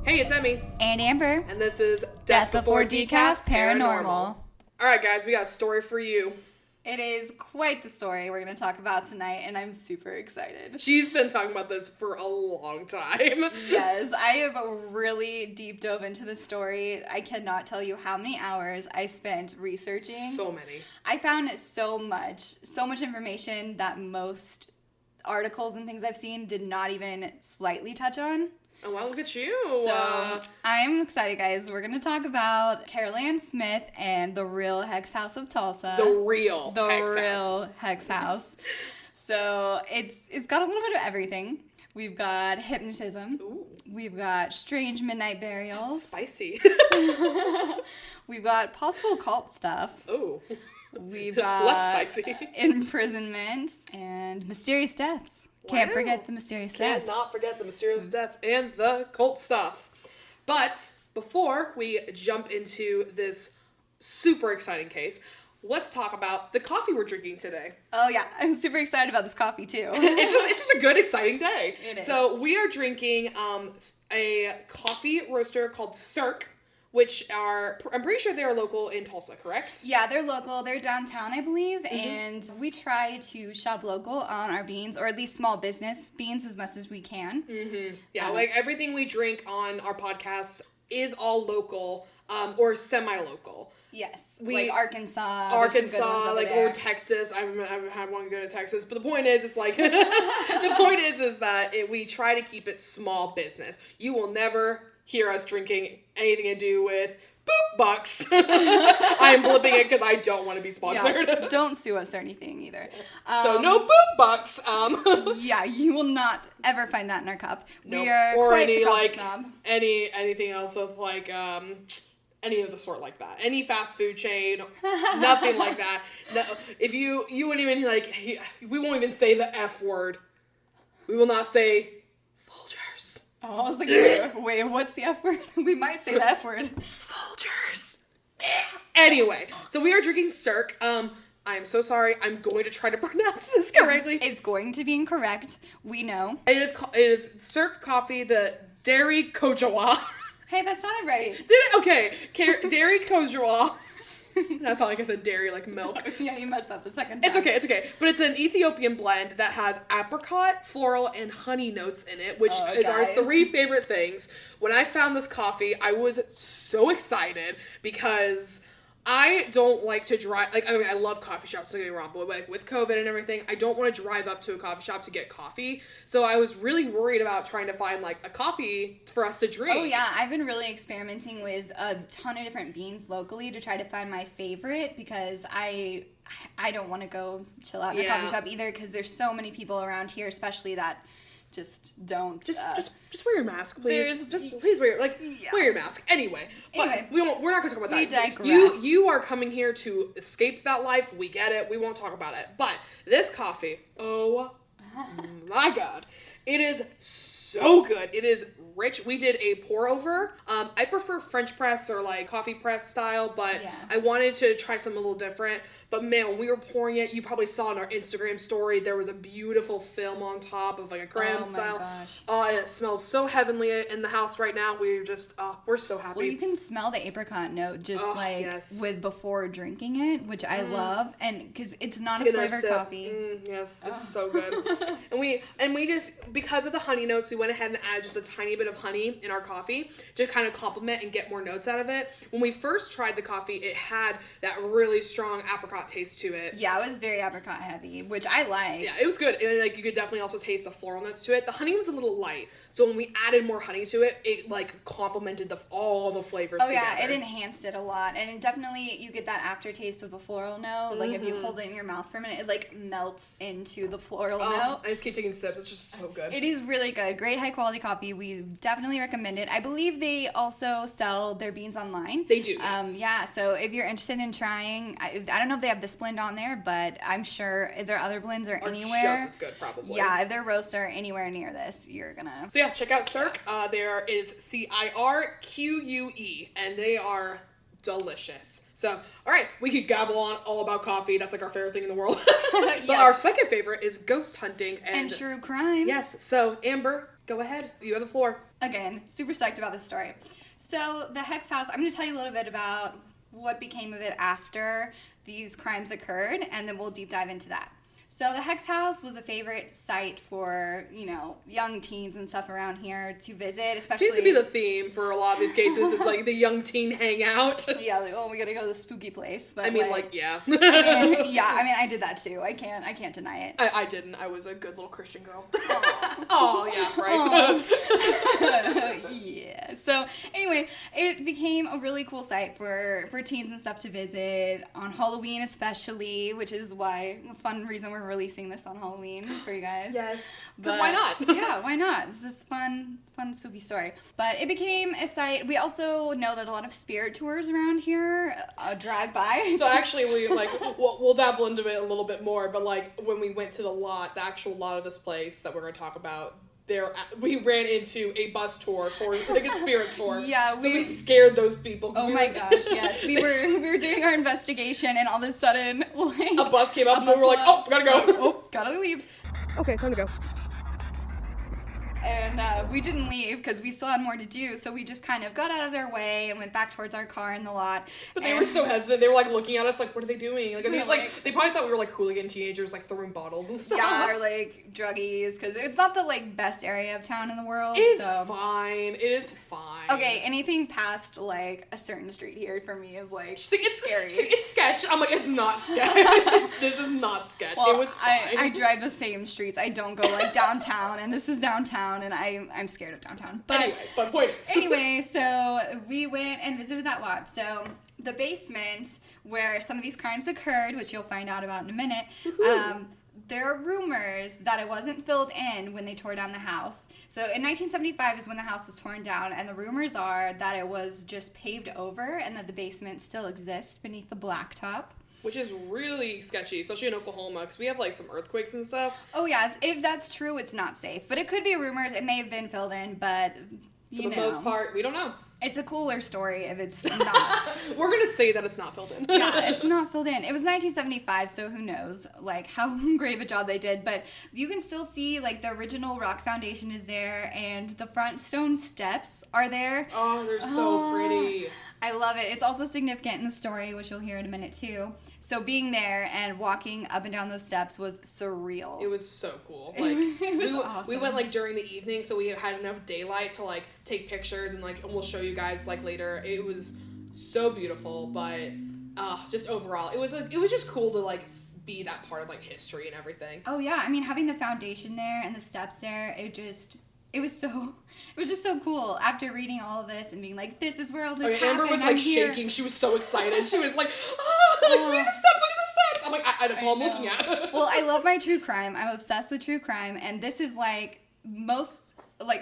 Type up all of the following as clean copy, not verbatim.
Hey, it's Emmy. And Amber. And this is Death Before Decaf Paranormal. Alright guys, we got a story for you. It is quite the story we're going to talk about tonight, and I'm super excited. She's been talking about this for a long time. Yes, I have really deep dove into the story. I cannot tell you how many hours I spent researching. So many. I found so much information that most articles and things I've seen did not even slightly touch on. Oh, wow, look at you. So, I'm excited, guys. We're going to talk about Carol Ann Smith and the real Hex House of Tulsa. The real Hex House. So, it's got a little bit of everything. We've got hypnotism. Ooh. We've got strange midnight burials. Spicy. We've got possible cult stuff. Ooh. We've got less spicy. Imprisonment and mysterious deaths. Can't forget the mysterious deaths. Cannot forget the mysterious deaths and the cult stuff. But before we jump into this super exciting case, let's talk about the coffee we're drinking today. Oh yeah, I'm super excited about this coffee too. It's just a good, exciting day. It is. So we are drinking a coffee roaster called Cirque, which I'm pretty sure they are local in Tulsa, correct? Yeah, they're local. They're downtown, I believe, and we try to shop local on our beans, or at least small business beans as much as we can. Mm-hmm. Yeah, like everything we drink on our podcast is all local or semi-local. Yes, like Arkansas, like or Texas. I haven't had one go to Texas, but the point is, it's like the point is that we try to keep it small business. You will never hear us drinking anything to do with Boop Bucks. I'm blipping it because I don't want to be sponsored. Yeah, don't sue us or anything either. So no Boop Bucks. Yeah, you will not ever find that in our cup. Nope. We are or quite any the coffee like snob. anything else of like any of the sort like that. Any fast food chain, nothing like that. No, if you wouldn't even like, we won't even say the F word. We will not say Folgers. Oh, I was like, wait, what's the F word? We might say the F word. Folgers. Anyway, so we are drinking Cirque. I am so sorry. I'm going to try to pronounce this correctly. It's going to be incorrect. We know. It is Cirque coffee, the Dairy Kojawa. Hey, that sounded right. Did it? Okay. Dairy Kojawa. That's not like I said dairy, like milk. Yeah, you messed up the second time. It's okay. But it's an Ethiopian blend that has apricot, floral, and honey notes in it, which is our three favorite things. When I found this coffee, I was so excited because I don't like to drive. Like, I mean, I love coffee shops, don't get me wrong, but like with COVID and everything, I don't want to drive up to a coffee shop to get coffee. So I was really worried about trying to find like a coffee for us to drink. Oh yeah, I've been really experimenting with a ton of different beans locally to try to find my favorite because I don't want to go chill out in a coffee shop either because there's so many people around here, especially that just don't. Just wear your mask, please. Please wear your mask. Anyway, we're not going to talk about that. We digress. You are coming here to escape that life. We get it. We won't talk about it. But this coffee, oh my God, it is so good. It is rich. We did a pour over. I prefer French press or like coffee press style, but I wanted to try something a little different. But man, when we were pouring it, you probably saw in our Instagram story, there was a beautiful film on top of like a gram style. Gosh. And it smells so heavenly in the house right now. We're just, we're so happy. Well, you can smell the apricot note just with before drinking it, which I love. And because it's not a flavored coffee. Yes, it's so good. and we just, because of the honey notes, we went ahead and added just a tiny bit of honey in our coffee to kind of complement and get more notes out of it. When we first tried the coffee, it had that really strong apricot taste to it. Yeah, it was very apricot heavy, which I liked. Yeah, it was good. And like you could definitely also taste the floral notes to it. The honey was a little light, so when we added more honey to it, it like complemented all the flavors together. Yeah, it enhanced it a lot, and it definitely you get that aftertaste of the floral note. Like if you hold it in your mouth for a minute, it like melts into the floral note. I just keep taking sips. It's just so good. It is really good. Great high quality coffee. We definitely recommend it. I believe they also sell their beans online. They do. Yes. Yeah. So if you're interested in trying, I don't know if they have this blend on there, but I'm sure if their other blends are anywhere, just as good probably. Yeah, if their roasts are anywhere near this, you're gonna. So yeah, check out Cirque. There is CIRQUE, and they are delicious. So, all right, we could gabble on all about coffee. That's like our favorite thing in the world. Yes. But our second favorite is ghost hunting And true crime. Yes. So, Amber, go ahead. You have the floor. Again, super psyched about this story. So the Hex House, I'm going to tell you a little bit about what became of it after these crimes occurred, and then we'll deep dive into that. So the Hex House was a favorite site for, young teens and stuff around here to visit, especially... Seems to be the theme for a lot of these cases. It's like the young teen hangout. Yeah, like, oh, we gotta go to the spooky place. But yeah. I did that too. I can't deny it. I didn't. I was a good little Christian girl. Oh, yeah, right. Yeah. So anyway, it became a really cool site for teens and stuff to visit on Halloween, especially, which is why a fun reason we're releasing this on Halloween for you guys. Yes. Because why not? Yeah, why not? This is fun, spooky story. But it became a site. We also know that a lot of spirit tours around here drive by. So actually, we'll dabble into it a little bit more. But like when we went to the actual lot of this place that we're going to talk about, we ran into a bus tour for like a spirit tour. Yeah, so we scared those people. Oh my gosh, yes. We were doing our investigation, and all of a sudden, a bus came up, and we were like, "Oh, gotta go. Oh, gotta leave." Okay, time to go. And we didn't leave because we still had more to do, so we just kind of got out of their way and went back towards our car in the lot. But they were so hesitant. They were like looking at us like, what are they doing? Like, they probably thought we were like hooligan teenagers, like throwing bottles and stuff. Yeah, or like druggies, because it's not the like best area of town in the world. It's fine. It is fine. Okay, anything past like a certain street here for me is like it's scary. It's sketch. I'm like, it's not sketch. This is not sketch. Well, it was fine. I drive the same streets. I don't go like downtown, and this is downtown, and I'm scared of downtown. But point is. Anyway, so we went and visited that lot. So the basement where some of these crimes occurred, which you'll find out about in a minute, there are rumors that it wasn't filled in when they tore down the house. So in 1975 is when the house was torn down, and the rumors are that it was just paved over and that the basement still exists beneath the blacktop. Which is really sketchy, especially in Oklahoma, because we have, like, some earthquakes and stuff. Oh, yes. If that's true, it's not safe. But it could be rumors. It may have been filled in, but, For the most part, we don't know. It's a cooler story if it's not. We're going to say that it's not filled in. Yeah, it's not filled in. It was 1975, so who knows, like, how great of a job they did. But you can still see, like, the original rock foundation is there, and the front stone steps are there. Oh, they're so pretty. I love it. It's also significant in the story, which you'll hear in a minute, too. So being there and walking up and down those steps was surreal. It was so cool. Like, it was awesome. We went, like, during the evening, so we had enough daylight to, like, take pictures, and, like, we'll show you guys, like, later. It was so beautiful, but just overall, it was just cool to, like, be that part of, like, history and everything. Oh, yeah. I mean, having the foundation there and the steps there, it was just so cool after reading all of this and being like, this is where all this happened. Amber was like shaking. She was so excited. She was like, look at the steps. I'm like, that's all I'm looking at. Well, I love my true crime. I'm obsessed with true crime. And this is like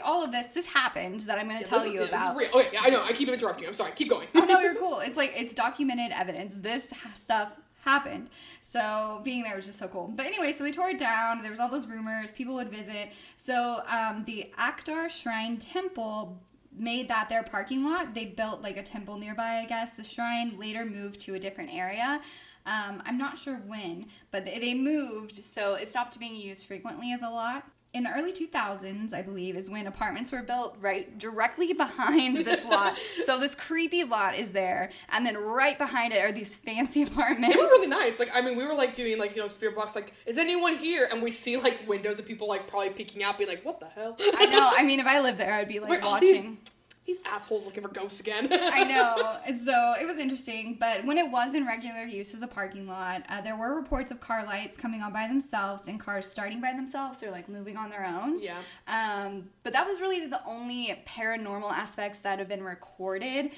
all of this happened that I'm going to tell you about. This is real. Okay, yeah, I know. I keep interrupting you. I'm sorry. Keep going. Oh, no, you're cool. It's like, it's documented evidence. This stuff happened. So being there was just so cool. But anyway, so they tore it down. There was all those rumors. People would visit. So the Akdar Shrine Temple made that their parking lot. They built like a temple nearby, I guess. The shrine later moved to a different area. I'm not sure when, but they moved, so it stopped being used frequently as a lot. In the early 2000s, I believe, is when apartments were built right directly behind this lot. So this creepy lot is there, and then right behind it are these fancy apartments. They were really nice. Like, I mean, we were, like, doing, like, spirit blocks, like, is anyone here? And we see, like, windows of people, like, probably peeking out, being like, what the hell? I know. I mean, if I lived there, I'd be, like, watching. These assholes looking for ghosts again. I know. And so it was interesting. But when it was in regular use as a parking lot, there were reports of car lights coming on by themselves and cars starting by themselves or like moving on their own. Yeah. But that was really the only paranormal aspects that have been recorded.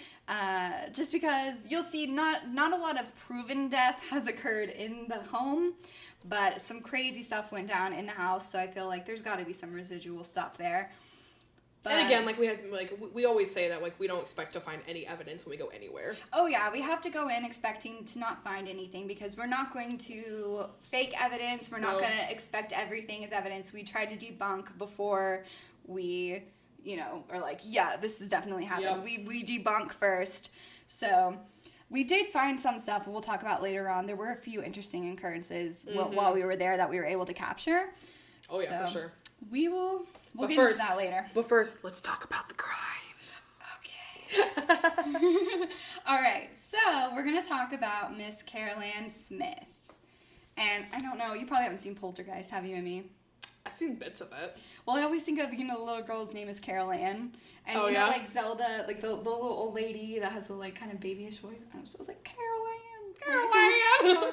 Just because you'll see not a lot of proven death has occurred in the home, but some crazy stuff went down in the house. So I feel like there's got to be some residual stuff there. But, and again, we always say that, like, we don't expect to find any evidence when we go anywhere. Oh, yeah. We have to go in expecting to not find anything because we're not going to fake evidence. We're not going to expect everything as evidence. We try to debunk before we, are like, yeah, this has definitely happened. Yep. We debunk first. So, We did find some stuff we'll talk about later on. There were a few interesting occurrences while we were there that we were able to capture. Oh, yeah, for sure. We'll get into that later. But first, let's talk about the crimes. Okay. All right, so we're going to talk about Miss Carol Ann Smith. And I don't know, you probably haven't seen Poltergeist, have you, Amy? I've seen bits of it. Well, I always think of, the little girl's name is Carol Ann. And, like Zelda, like the little old lady that has a, like, kind of babyish voice. And so I was like, Carol Ann. Carol Ann.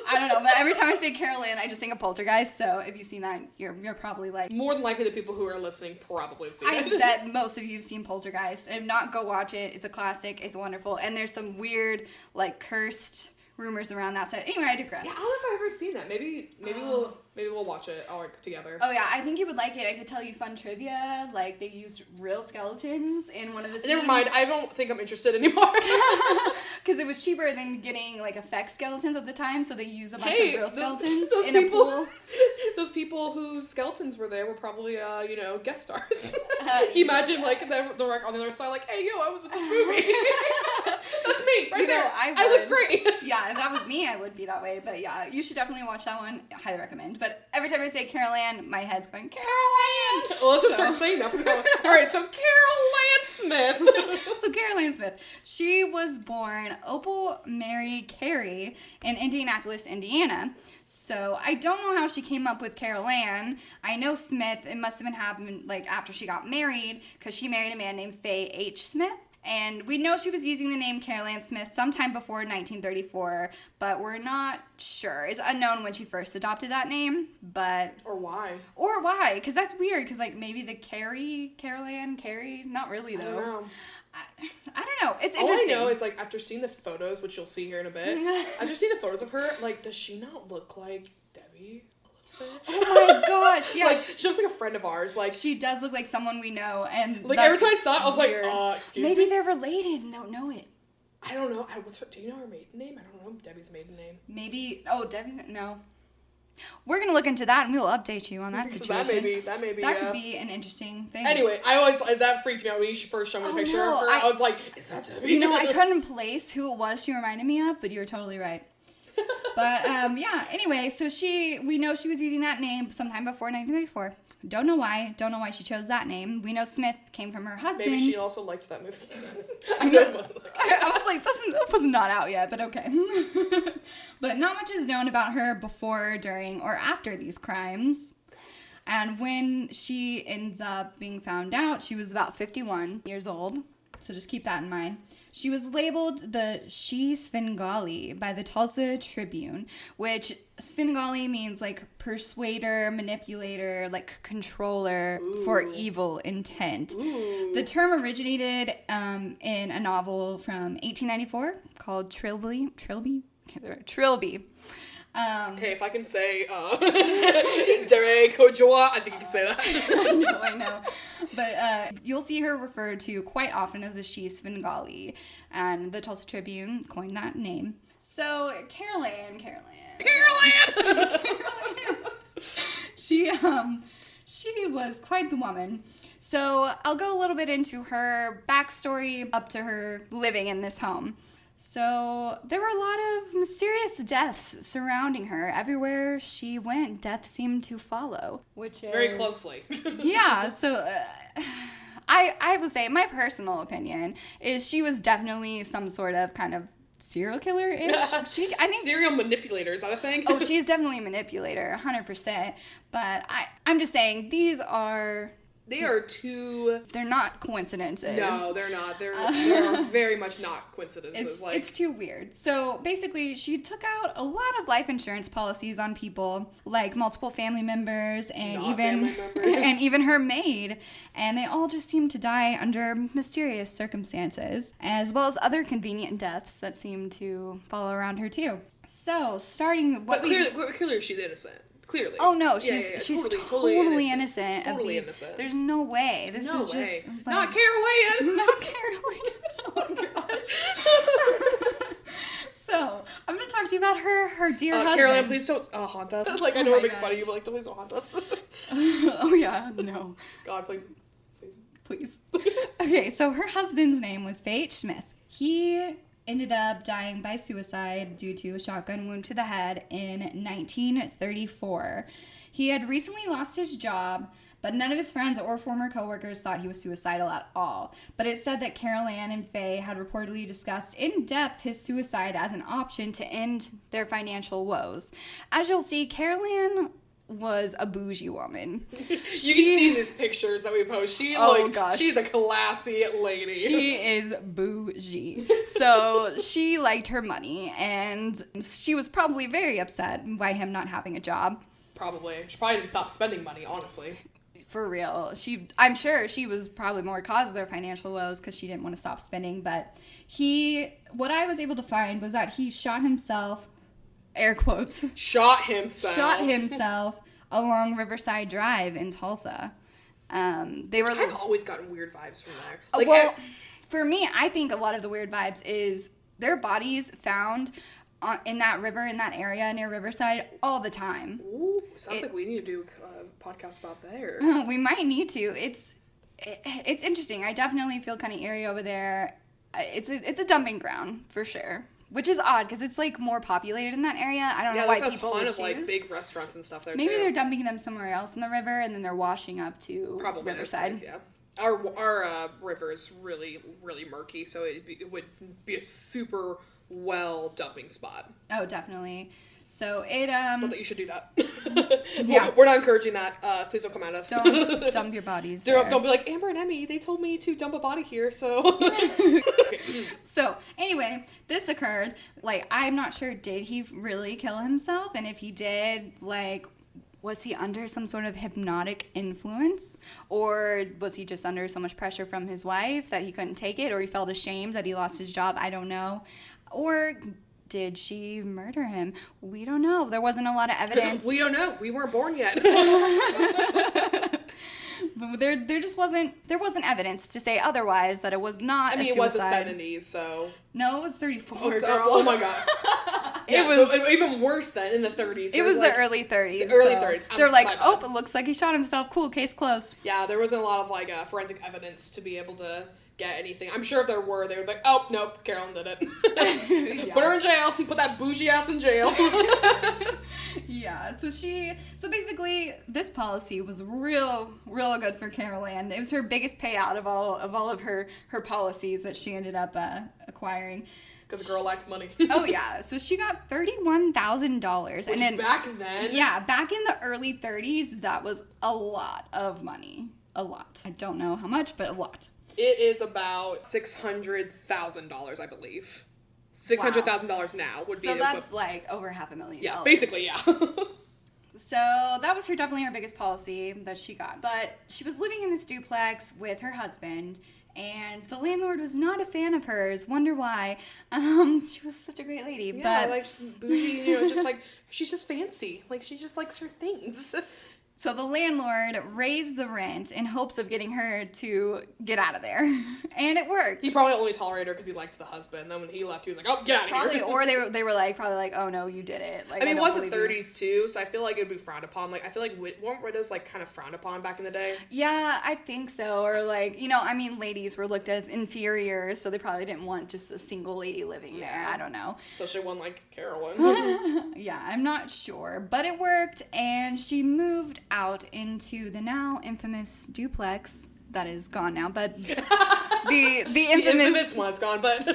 I don't know, but every time I say Carol Ann, I just think of Poltergeist. So if you've seen that, you're probably like... More than likely the people who are listening probably have seen it. I bet most of you have seen Poltergeist. And if not, go watch it. It's a classic. It's wonderful. And there's some weird, like, cursed rumors around that side. Anyway, I digress. Yeah, I don't know if I've ever seen that. Maybe we'll watch it all together. Oh yeah, I think you would like it. I could tell you fun trivia. Like, they used real skeletons in one of the scenes. Never mind. I don't think I'm interested anymore. Because it was cheaper than getting like effect skeletons at the time, so they used a bunch of real skeletons those in people, a pool. Those people whose skeletons were there were probably guest stars. Can you imagine like they're like on the other side, like, hey yo, I was in this movie. That's me right there. I look great. Yeah, if that was me, I would be that way. But yeah, you should definitely watch that one. I highly recommend. But every time I say Carol Ann, my head's going, Carol Ann! Well, let's just start saying that. Alright, so Carol Ann Smith. So Carol Ann Smith. She was born Opal Mary Carey in Indianapolis, Indiana. So I don't know how she came up with Carol Ann. I know Smith, it must have been happening like after she got married, because she married a man named Fay H. Smith. And we know she was using the name Carol Ann Smith sometime before 1934, but we're not sure. It's unknown when she first adopted that name, but... Or why, because that's weird, because, like, maybe the Carol Ann, not really, though. I don't know. I don't know. It's All interesting. I know is, like, after seeing the photos, which you'll see here in a bit, after seeing the photos of her, like, does she not look like Debbie? Oh my gosh, yeah. Like, she looks like a friend of ours. Like, she does look like someone we know, and like every time I saw it, I was weird. like, excuse maybe me? they're related and don't know it. I don't know. Do you know her maiden name? I don't know Debbie's maiden name. Maybe, no. We're going to look into that, and we will update you on that situation. That may be. That could be an interesting thing. Anyway, that freaked me out when you first showed me a picture of her. I was like, is that Debbie? I couldn't place who it was she reminded me of, but you were totally right. But, anyway, so we know she was using that name sometime before 1934. Don't know why she chose that name. We know Smith came from her husband. Maybe she also liked that movie. I know it wasn't like that. I was like, that was not out yet, but okay. But not much is known about her before, during, or after these crimes. And when she ends up being found out, she was about 51 years old. So just keep that in mind. She was labeled the She Svengali by the Tulsa Tribune, which Svengali means like persuader, manipulator, like controller. Ooh. For evil intent. Ooh. The term originated in a novel from 1894 called Trilby. Hey, if I can say Dere Kojoa, I think I can say that. I know. But you'll see her referred to quite often as a She Svengali, and the Tulsa Tribune coined that name. So, Carol Ann. She was quite the woman. So, I'll go a little bit into her backstory up to her living in this home. So, there were a lot of mysterious deaths surrounding her. Everywhere she went, death seemed to follow, which is... Very closely. Yeah, so I would say my personal opinion is she was definitely some sort of kind of serial killer-ish. I think serial manipulator, is that a thing? Oh, she's definitely a manipulator, 100%. But I'm just saying, They are too... They're not coincidences. No, they're not. They're very much not coincidences. It's too weird. So basically, she took out a lot of life insurance policies on people, like multiple family members and even her maid, and they all just seemed to die under mysterious circumstances, as well as other convenient deaths that seemed to follow around her too. So starting but clearly she's innocent. Clearly. Oh no, she's totally innocent. Totally innocent. There's no way. This is just like, not Carol Ann. Not Carol Ann. Oh gosh. So I'm gonna talk to you about her dear husband. Carol Ann, please don't haunt us. Like I know we're making fun of you, but like please don't haunt us. Oh yeah, no. God, please. Okay, so her husband's name was Fay H. Smith. He ended up dying by suicide due to a shotgun wound to the head in 1934. He had recently lost his job, but none of his friends or former coworkers thought he was suicidal at all. But it said that Carol Ann and Faye had reportedly discussed in depth his suicide as an option to end their financial woes. As you'll see, Carol Ann was a bougie woman. You can see these pictures that we post. She's a classy lady. She is bougie. So she liked her money, and she was probably very upset by him not having a job. Probably. She probably didn't stop spending money, honestly. For real. I'm sure she was probably more cause of their financial woes because she didn't want to stop spending. But what I was able to find was that he shot himself, air quotes. Shot himself along Riverside Drive in Tulsa. I've always gotten weird vibes from there. For me, I think a lot of the weird vibes is their bodies found in that river, in that area near Riverside all the time. Ooh, sounds like we need to do a podcast about there. We might need to. It's interesting. I definitely feel kind of eerie over there. It's a dumping ground for sure, which is odd because it's like more populated in that area. I don't know why people would choose. There's a ton of like big restaurants and stuff there. Maybe they're dumping them somewhere else in the river and then they're washing up to Riverside. Yeah. Our river is really, really murky, so it would be a super well dumping spot. Oh, definitely. So it But that you should do that. Yeah. We're not encouraging that. Please don't come at us. Don't dump your bodies there. Don't be like, Amber and Emmy, they told me to dump a body here, so. So anyway, this occurred. Like, I'm not sure, did he really kill himself? And if he did, like, was he under some sort of hypnotic influence? Or was he just under so much pressure from his wife that he couldn't take it? Or he felt ashamed that he lost his job? I don't know. Or did she murder him? We don't know. There wasn't a lot of evidence. We don't know. We weren't born yet. But there just wasn't evidence to say otherwise that it was not a suicide. It was the 70s, so. No, it was 34, girl. Oh my god. It was so even worse than in the 30s. It was like, the early 30s. The early 30s. They're like, oh, it looks like he shot himself. Cool, case closed. Yeah, there wasn't a lot of like forensic evidence to be able to get anything. I'm sure if there were, they would be like, oh, nope, Carolyn did it. Yeah. Put her in jail. Put that bougie ass in jail. Yeah, so basically this policy was real good for Carol Ann. It was her biggest payout of all of her policies that she ended up acquiring. Because the girl liked money. Oh yeah, so she got $31,000. And then back then? Yeah, back in the early 30s, that was a lot of money. A lot. I don't know how much, but a lot. It is about $600,000, I believe. $600,000 now would be. So that's like over $500,000. Yeah, basically, yeah. So that was definitely her biggest policy that she got. But she was living in this duplex with her husband, and the landlord was not a fan of hers. Wonder why. She was such a great lady. Yeah, but like bougie, just like she's just fancy. Like she just likes her things. So the landlord raised the rent in hopes of getting her to get out of there. And it worked. He probably only tolerated her because he liked the husband. And then when he left, he was like, oh, get out of here. Or they were probably like, oh, no, you did it. Like, I mean, it was the 30s, too, so I feel like it would be frowned upon. Like, I feel like, weren't widows, like, kind of frowned upon back in the day? Yeah, I think so. Or, like, ladies were looked as inferior, so they probably didn't want just a single lady living there. I don't know. Especially one like Carolyn. Yeah, I'm not sure. But it worked, and she moved out into the now infamous duplex that is gone now, but the infamous one's gone, but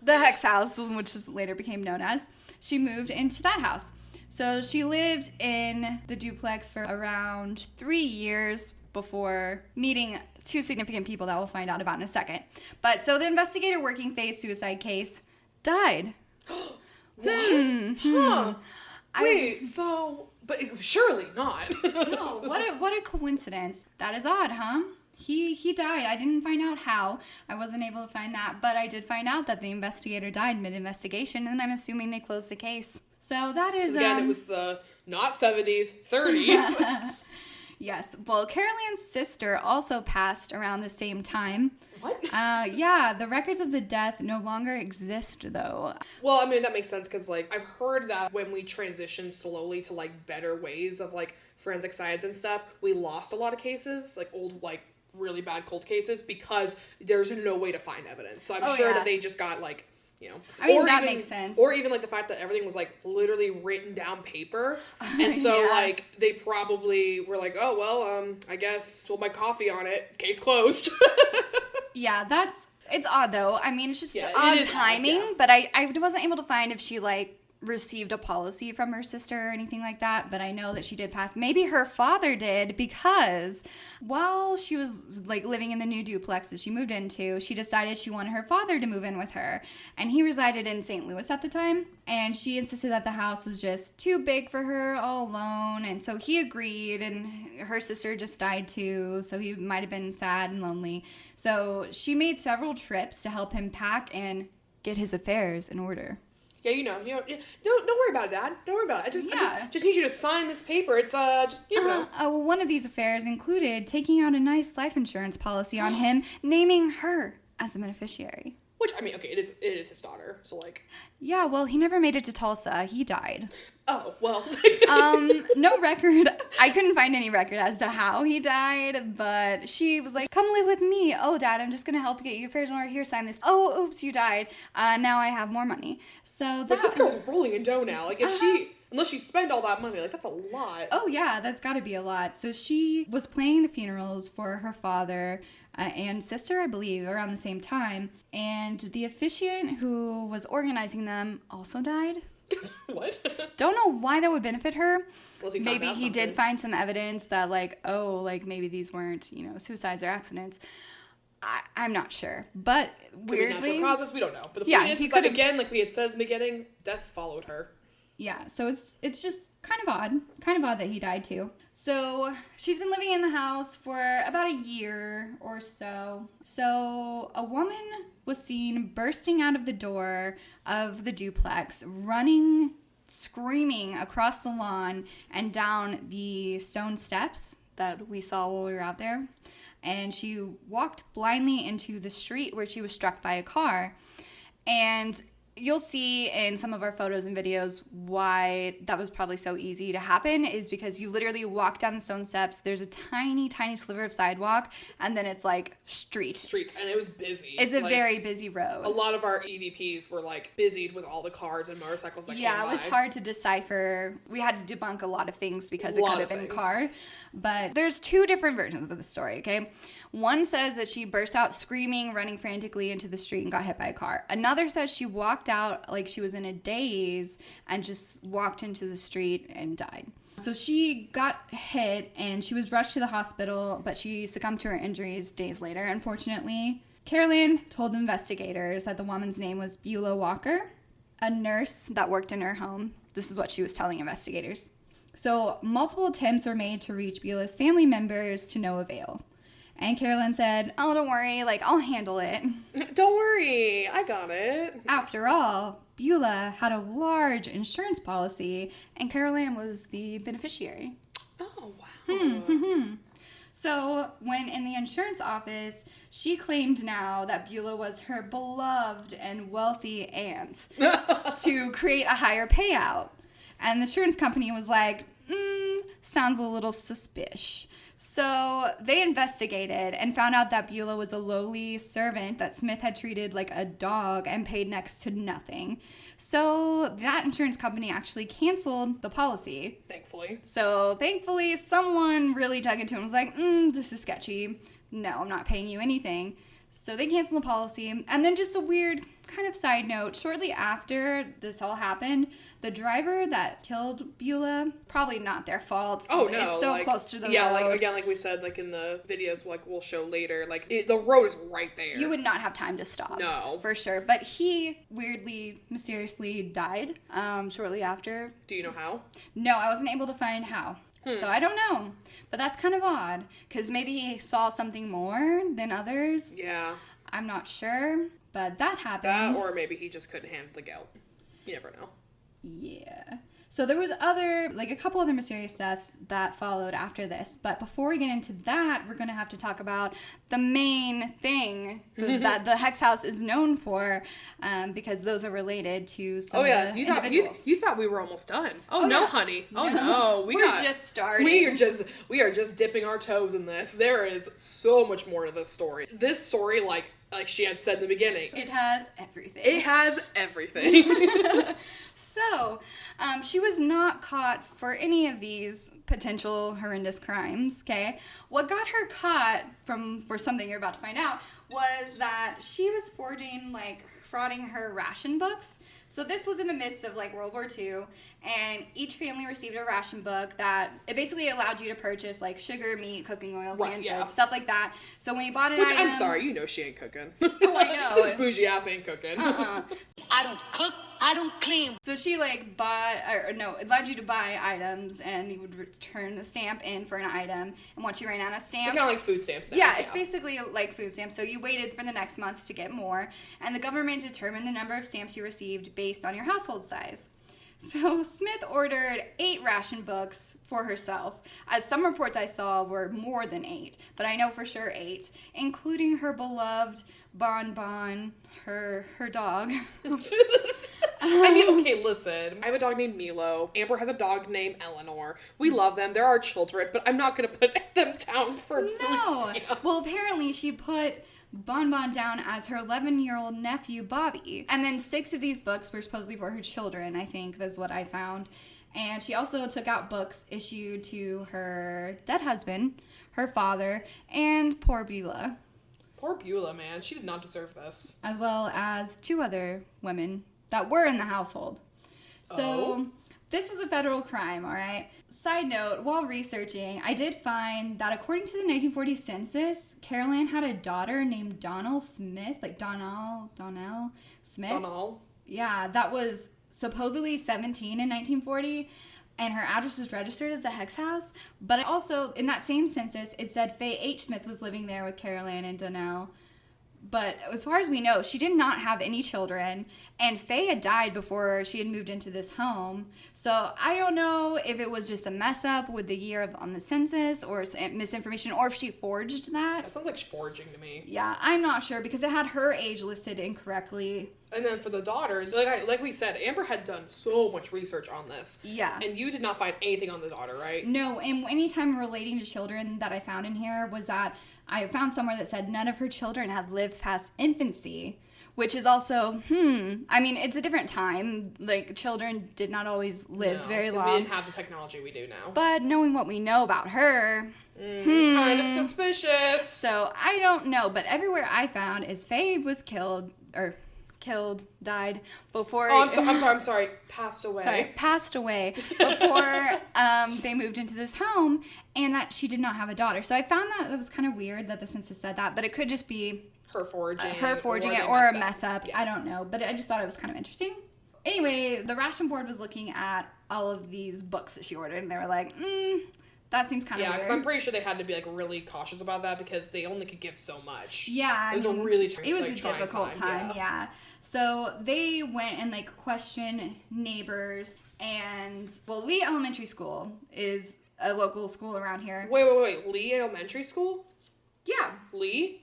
the Hex House, which later became known as, she moved into that house. So she lived in the duplex for around 3 years before meeting two significant people that we'll find out about in a second. But so the investigator working Faye's suicide case died. What? Huh. Wait, so... But surely not. No, what a coincidence. That is odd, huh? He died. I didn't find out how. I wasn't able to find that, but I did find out that the investigator died mid-investigation, and I'm assuming they closed the case. So that is... Again, it was the not 70s, 30s. Yes. Well, Carol Ann's sister also passed around the same time. What? Yeah, the records of the death no longer exist, though. Well, I mean, that makes sense, because, like, I've heard that when we transition slowly to, like, better ways of, like, forensic science and stuff, we lost a lot of cases, like, old, like, really bad cold cases, because there's no way to find evidence. So I'm sure that they just got, like, you know. I mean, that makes sense. Or even, like, the fact that everything was, like, literally written down paper. And so, like, they probably were like, oh, well, I guess spilled my coffee on it. Case closed. Yeah, it's odd, though. I mean, it's just odd timing. Odd, but I wasn't able to find if she, like, received a policy from her sister or anything like that, but I know that she did pass. Maybe her father did, because while she was like living in the new duplex that she moved into, she decided she wanted her father to move in with her, and he resided in St. Louis at the time, and she insisted that the house was just too big for her all alone, and so he agreed, and her sister just died too, so he might have been sad and lonely. So she made several trips to help him pack and get his affairs in order. Yeah, don't worry about it, Dad. Don't worry about it. I just need you to sign this paper. It's, just, you know. One of these affairs included taking out a nice life insurance policy on him, naming her as a beneficiary. Which, I mean, okay, it is his daughter, so, like. Yeah, well, he never made it to Tulsa. He died. Oh, well. No record. I couldn't find any record as to how he died, but she was like, come live with me. Oh, Dad, I'm just going to help get your affairs in order. Here, sign this. Oh, oops, you died. Now I have more money. So this girl's rolling in dough now. Like, if unless she spent all that money, like, that's a lot. Oh, yeah, that's got to be a lot. So she was planning the funerals for her father and sister, I believe, around the same time. And the officiant who was organizing them also died. What? Don't know why that would benefit her. Maybe he did find some evidence that, like, oh, like, maybe these weren't, suicides or accidents. I'm not sure. But weirdly... natural causes, we don't know. But the point is that, again, like we had said in the beginning, death followed her. Yeah, so it's just kind of odd that he died too. So she's been living in the house for about a year or so. So a woman was seen bursting out of the door of the duplex, running, screaming across the lawn and down the stone steps that we saw while we were out there. And she walked blindly into the street where she was struck by a car. And you'll see in some of our photos and videos why that was probably so easy to happen, is because you literally walk down the stone steps, there's a tiny, tiny sliver of sidewalk, and then it's like streets, and it was busy. It's a very busy road. A lot of our EVPs were like busied with all the cars and motorcycles that came by. It was hard to decipher. We had to debunk a lot of things because it could have been a car. But there's two different versions of the story, okay? One says that she burst out screaming, running frantically into the street and got hit by a car. Another says she walked out like she was in a daze and just walked into the street and died. So she got hit and she was rushed to the hospital, but she succumbed to her injuries days later, unfortunately. Carolyn told investigators that the woman's name was Beulah Walker, a nurse that worked in her home. This is what she was telling investigators. So multiple attempts were made to reach Beulah's family members to no avail. And Carolyn said, oh, don't worry, like, I'll handle it. Don't worry, I got it. After all, Beulah had a large insurance policy, and Carolyn was the beneficiary. Oh, wow. So when in the insurance office, she claimed now that Beulah was her beloved and wealthy aunt to create a higher payout. And the insurance company was like, sounds a little suspicious. So they investigated and found out that Beulah was a lowly servant that Smith had treated like a dog and paid next to nothing. So that insurance company actually canceled the policy. Thankfully. So thankfully, someone really dug into it and was like, this is sketchy. No, I'm not paying you anything. So they canceled the policy. And then just a weird kind of side note, shortly after this all happened, the driver that killed Beulah, probably not their fault. Oh, no. It's so close to the road. Yeah, like we said, like in the videos, like we'll show later, like the road is right there. You would not have time to stop. No. For sure. But he weirdly, mysteriously died shortly after. Do you know how? No, I wasn't able to find how. So I don't know. But that's kind of odd. Because maybe he saw something more than others. Yeah. I'm not sure. But that happened. That, or maybe he just couldn't handle the guilt. You never know. Yeah. So there was a couple other mysterious deaths that followed after this. But before we get into that, we're going to have to talk about the main thing that the Hex House is known for, because those are related to some of the individuals. You thought we were almost done. Oh no, honey. Oh no. We're just starting. We are just dipping our toes in this. There is so much more to this story. This story, like, like she had said in the beginning. It has everything. It has everything. So, she was not caught for any of these potential horrendous crimes, okay? What got her caught for something you're about to find out was that she was frauding her ration books. So this was in the midst of, like, World War II, and each family received a ration book that it basically allowed you to purchase, like, sugar, meat, cooking oil, canned goods, stuff like that. So when you bought an item... I'm sorry, you know she ain't cooking. Oh, I know. This bougie ass ain't cooking. I don't cook, I don't clean. So she, like, it allowed you to buy items, and you would return the stamp in for an item, and once you ran out of stamps... It's kind of like food stamps now. Yeah, it's basically like food stamps. So you waited for the next month to get more, and the government determined the number of stamps you received based on your household size. So Smith ordered 8 ration books for herself. As some reports I saw were more than 8, but I know for sure 8, including her beloved Bon, her dog. I mean, okay, listen. I have a dog named Milo. Amber has a dog named Eleanor. We love them. They're our children, but I'm not going to put them down for food stamps. Well, apparently she put Bon down as her 11-year-old nephew, Bobby. And then 6 of these books were supposedly for her children, I think. That's what I found. And she also took out books issued to her dead husband, her father, and poor Beulah. Poor Beulah, man. She did not deserve this. As well as 2 other women that were in the household. So, This is a federal crime, all right? Side note, while researching, I did find that according to the 1940 census, Carol Ann had a daughter named Donnell Smith, like Donnell Smith. Donnell? Yeah, that was supposedly 17 in 1940, and her address was registered as a Hex House. But also, in that same census, it said Faye H. Smith was living there with Carol Ann and Donnell. But as far as we know, she did not have any children, and Faye had died before she had moved into this home. So I don't know if it was just a mess up with the year on the census or misinformation, or if she forged that. That sounds like forging to me. Yeah, I'm not sure because it had her age listed incorrectly. And then for the daughter, like we said, Amber had done so much research on this. Yeah. And you did not find anything on the daughter, right? No, and anytime relating to children that I found in here was that I found somewhere that said none of her children had lived past infancy, which is also, I mean, it's a different time. Like, children did not always live very long. We didn't have the technology we do now. But knowing what we know about her... kind of suspicious. So, I don't know, but everywhere I found is Faye was died before... Oh, I'm sorry. Passed away. Passed away before they moved into this home, and that she did not have a daughter. So I found that it was kind of weird that the census said that, but it could just be her forging it or a mess up. Yeah. I don't know, but I just thought it was kind of interesting. Anyway, the ration board was looking at all of these books that she ordered, and they were like, that seems kind of weird. Yeah, because I'm pretty sure they had to be, like, really cautious about that because they only could give so much. Yeah. It was a difficult time, yeah. So they went and, like, questioned neighbors, and, well, Lee Elementary School is a local school around here. Wait. Lee Elementary School? Yeah. Lee.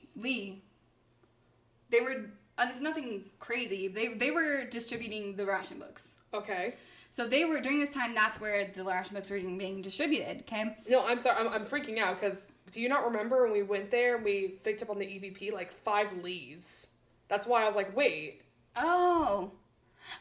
They were, it's nothing crazy. They were distributing the ration books. Okay. So they were, during this time, that's where the ration books were being distributed, okay? No, I'm sorry. I'm freaking out because do you not remember when we went there and we picked up on the EVP, like, 5 Lees? That's why I was like, wait. Oh.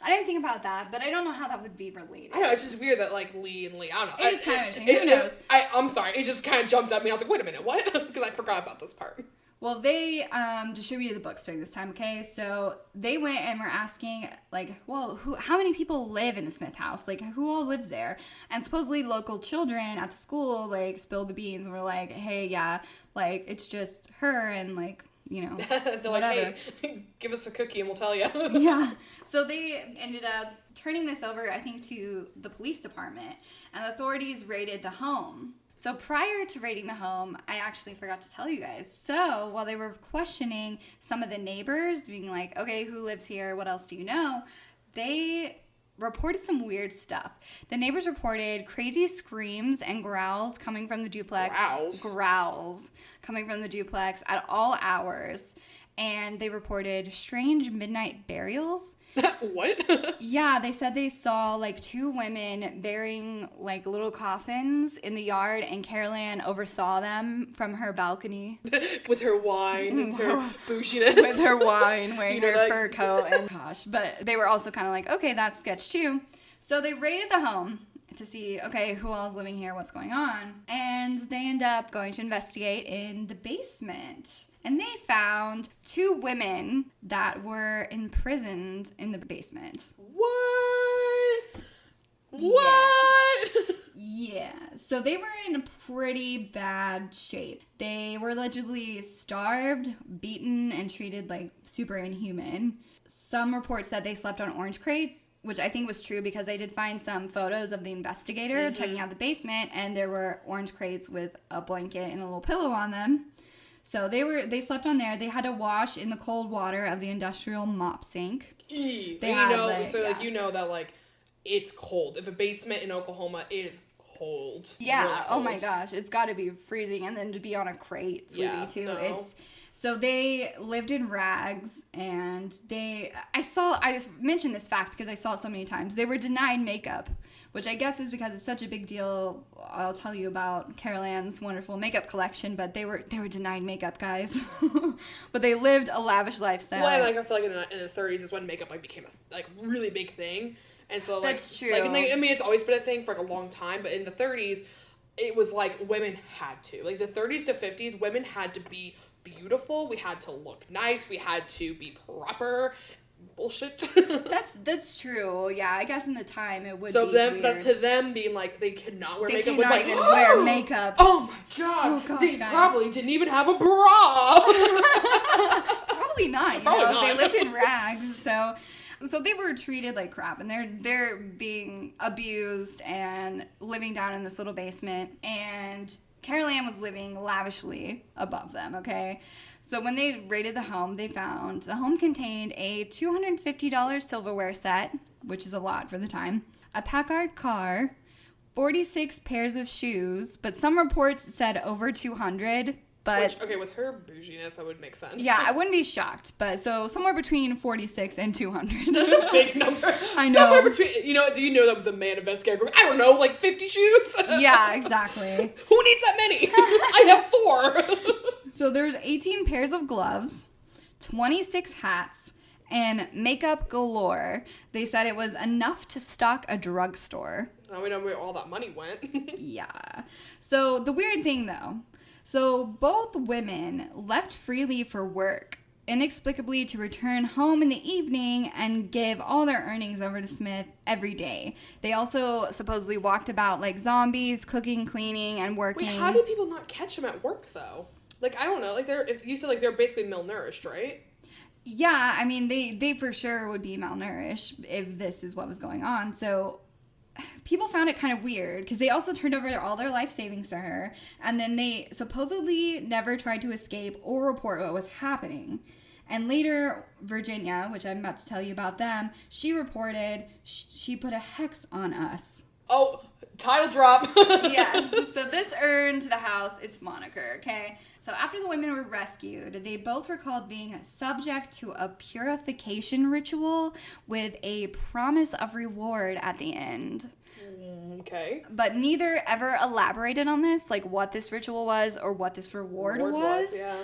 I didn't think about that, but I don't know how that would be related. I know, it's just weird that, like, Lee and Lee, I don't know. It is kind of interesting. Who knows? I'm sorry. It just kind of jumped at me. I was like, wait a minute, what? Because I forgot about this part. Well, they distributed the books during this time, okay? So they went and were asking, like, well, how many people live in the Smith house? Like, who all lives there? And supposedly local children at the school, like, spilled the beans and were like, hey, yeah, like, it's just her and, like, you know, They're whatever. Like, hey, give us a cookie and we'll tell you. Yeah. So they ended up turning this over, I think, to the police department. And the authorities raided the home. So prior to raiding the home, I actually forgot to tell you guys. So while they were questioning some of the neighbors, being like, okay, who lives here? What else do you know? They reported some weird stuff. The neighbors reported crazy screams and growls coming from the duplex. Growls coming from the duplex at all hours. and they reported strange midnight burials. What? Yeah, they said they saw like 2 women burying like little coffins in the yard, and Carol Ann oversaw them from her balcony. With her wine and her bouginess. With her wine, wearing You know, her that- fur coat, and gosh. But they were also kind of like, okay, that's sketch too. So they raided the home to see, okay, who else is living here, what's going on. And they end up going to investigate in the basement. And they found 2 women that were imprisoned in the basement. What? What? Yeah, so they were in pretty bad shape. They were allegedly starved, beaten, and treated like super inhuman. Some reports said they slept on orange crates, which I think was true because I did find some photos of the investigator checking out the basement, and there were orange crates with a blanket and a little pillow on them. So they slept on there. They had to wash in the cold water of the industrial mop sink. They They and had, you know, like, so like yeah. you know that like it's cold. If a basement in Oklahoma is cold. Yeah, really oh my cold. gosh, it's got to be freezing, and then to be on a crate sleeping Yeah, too. no. So they lived in rags, and I just mentioned this fact because I saw it so many times. They were denied makeup, which I guess is because it's such a big deal. I'll tell you about Carol Ann's wonderful makeup collection, but they were denied makeup, guys. But they lived a lavish lifestyle. Well, I feel like in the 30s is when makeup like became a like really big thing, and so like That's true. Like, and I mean, it's always been a thing for like a long time, but in the 30s, it was like women had to like the 30s to 50s, women had to be beautiful. We had to look nice. We had to be proper. Bullshit. That's true. Yeah, I guess in the time it would So be them weird. to them being like they could not wear They makeup cannot was like even wear makeup. Oh my god! Oh gosh, they guys. probably didn't even have a bra. Probably not. You Probably know, not. they lived in rags, so they were treated like crap, and they're being abused and living down in this little basement. And Carol Ann was living lavishly above them. Okay, so when they raided the home, they found the home contained a $250 silverware set, which is a lot for the time, a Packard car, 46 pairs of shoes, but some reports said over 200. But Which, okay, with her bouginess, that would make sense. yeah, I wouldn't be shocked, but so somewhere between 46 and 200. That's a big number. I know. Somewhere between, you know that was a man investigator. I don't know, like 50 shoes? Yeah, exactly. Who needs that many? I have 4. So there's 18 pairs of gloves, 26 hats, and makeup galore. They said it was enough to stock a drugstore. Now we know where all that money went. Yeah. So the weird thing though, so both women left freely for work, inexplicably to return home in the evening and give all their earnings over to Smith every day. They also supposedly walked about like zombies, cooking, cleaning, and working. Wait, how do people not catch them at work though? Like I don't know. Like if you said like they're basically malnourished, right? Yeah, I mean they for sure would be malnourished if this is what was going on. So people found it kind of weird because they also turned over all their life savings to her, and then they supposedly never tried to escape or report what was happening. And later, Virginia, which I'm about to tell you about them, she reported she put a hex on us. Oh, title drop. Yes, so this earned the house its moniker, okay? So after the women were rescued, they both recalled being subject to a purification ritual with a promise of reward at the end. Okay. But neither ever elaborated on this, like what this ritual was or what this reward was. Yeah.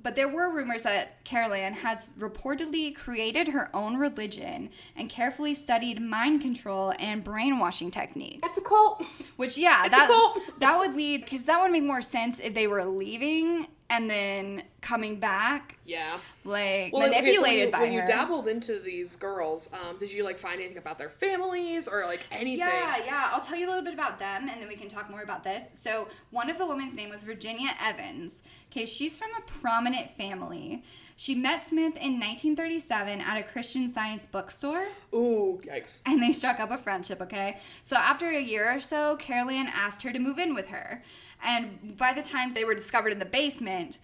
But there were rumors that Carol Ann had reportedly created her own religion and carefully studied mind control and brainwashing techniques. It's a cult. Which, yeah, It's a cult. that would lead, because that would make more sense if they were leaving and then coming back, Yeah. like, Well, manipulated by when her. you dabbled into these girls, did you like find anything about their families or like anything? Yeah. I'll tell you a little bit about them, and then we can talk more about this. So, one of the women's name was Virginia Evans. Okay, she's from a prominent family. She met Smith in 1937 at a Christian Science bookstore. Ooh, yikes. And they struck up a friendship, okay? So after a year or so, Carol Ann asked her to move in with her. And by the time they were discovered in the basement,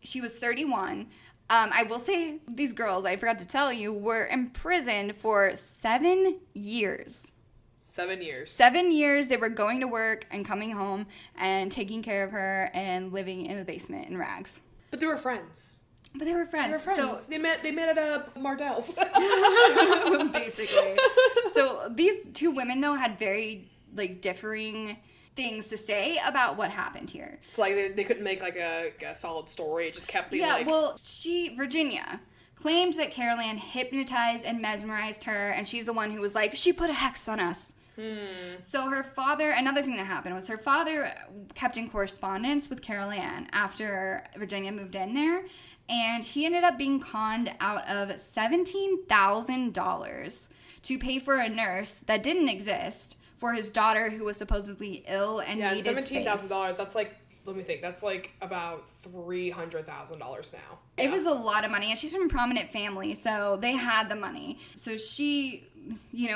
she was 31. I will say these girls, I forgot to tell you, were imprisoned for 7 years. 7 years. 7 years they were going to work and coming home and taking care of her and living in the basement in rags. But they were friends. But they were friends. So they met at Mardell's. basically. So these two women, though, had very, like, differing things to say about what happened here. It's like they couldn't make, like, a solid story. It just kept being, like... Yeah, well, Virginia, claimed that Carol Ann hypnotized and mesmerized her, and she's the one who was like, she put a hex on us. So her father, another thing that happened was her father kept in correspondence with Carol Ann after Virginia moved in there, and he ended up being conned out of $17,000 to pay for a nurse that didn't exist for his daughter who was supposedly ill and needed space. $17,000, that's like, let me think, that's like about $300,000 now. It was a lot of money, and she's from a prominent family, so they had the money. So she,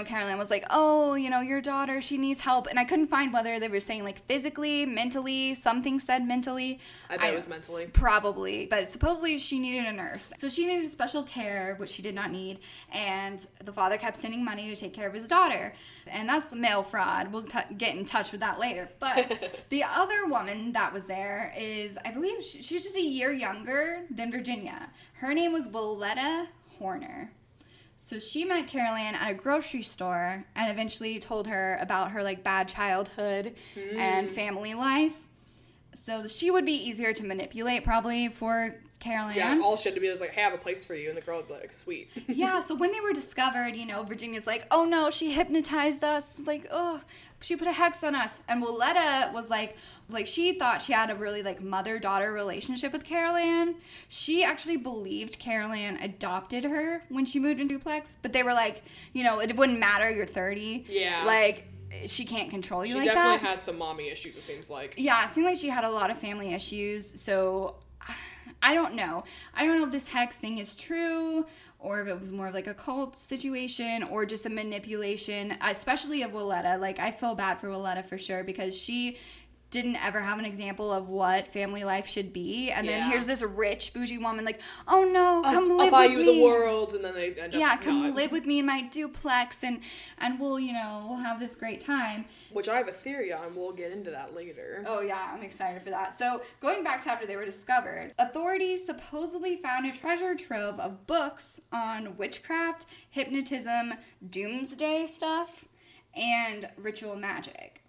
Carolyn was like, oh, your daughter, she needs help. And I couldn't find whether they were saying, like, physically, mentally, something said mentally. I bet it was mentally. Probably. But supposedly she needed a nurse. So she needed special care, which she did not need. And the father kept sending money to take care of his daughter. And that's mail fraud. We'll get in touch with that later. But the other woman that was there is, I believe, she's just a year younger than Virginia. Her name was Willetta Horner. So she met Carol Ann at a grocery store and eventually told her about her, like, bad childhood and family life. So she would be easier to manipulate probably for Carol Ann. Yeah, all she had to be was like, hey, I have a place for you. And the girl would be like, sweet. Yeah, so when they were discovered, Virginia's like, oh no, she hypnotized us. Like, oh, she put a hex on us. And Willetta was like she thought she had a really, like, mother-daughter relationship with Carol Ann. She actually believed Carol Ann adopted her when she moved in duplex. But they were like, it wouldn't matter, you're 30. Yeah. Like, she can't control you like that. She definitely had some mommy issues, it seems like. Yeah, it seemed like she had a lot of family issues, so I don't know. I don't know if this hex thing is true, or if it was more of like a cult situation, or just a manipulation, especially of Willetta. Like, I feel bad for Willetta for sure, because she didn't ever have an example of what family life should be, and then here's this rich bougie woman like, oh no, come live with me. I'll buy you the world, and then they end up come live with me in my duplex, and we'll we'll have this great time. Which I have a theory on. We'll get into that later. Oh yeah, I'm excited for that. So going back to after they were discovered, authorities supposedly found a treasure trove of books on witchcraft, hypnotism, doomsday stuff, and ritual magic.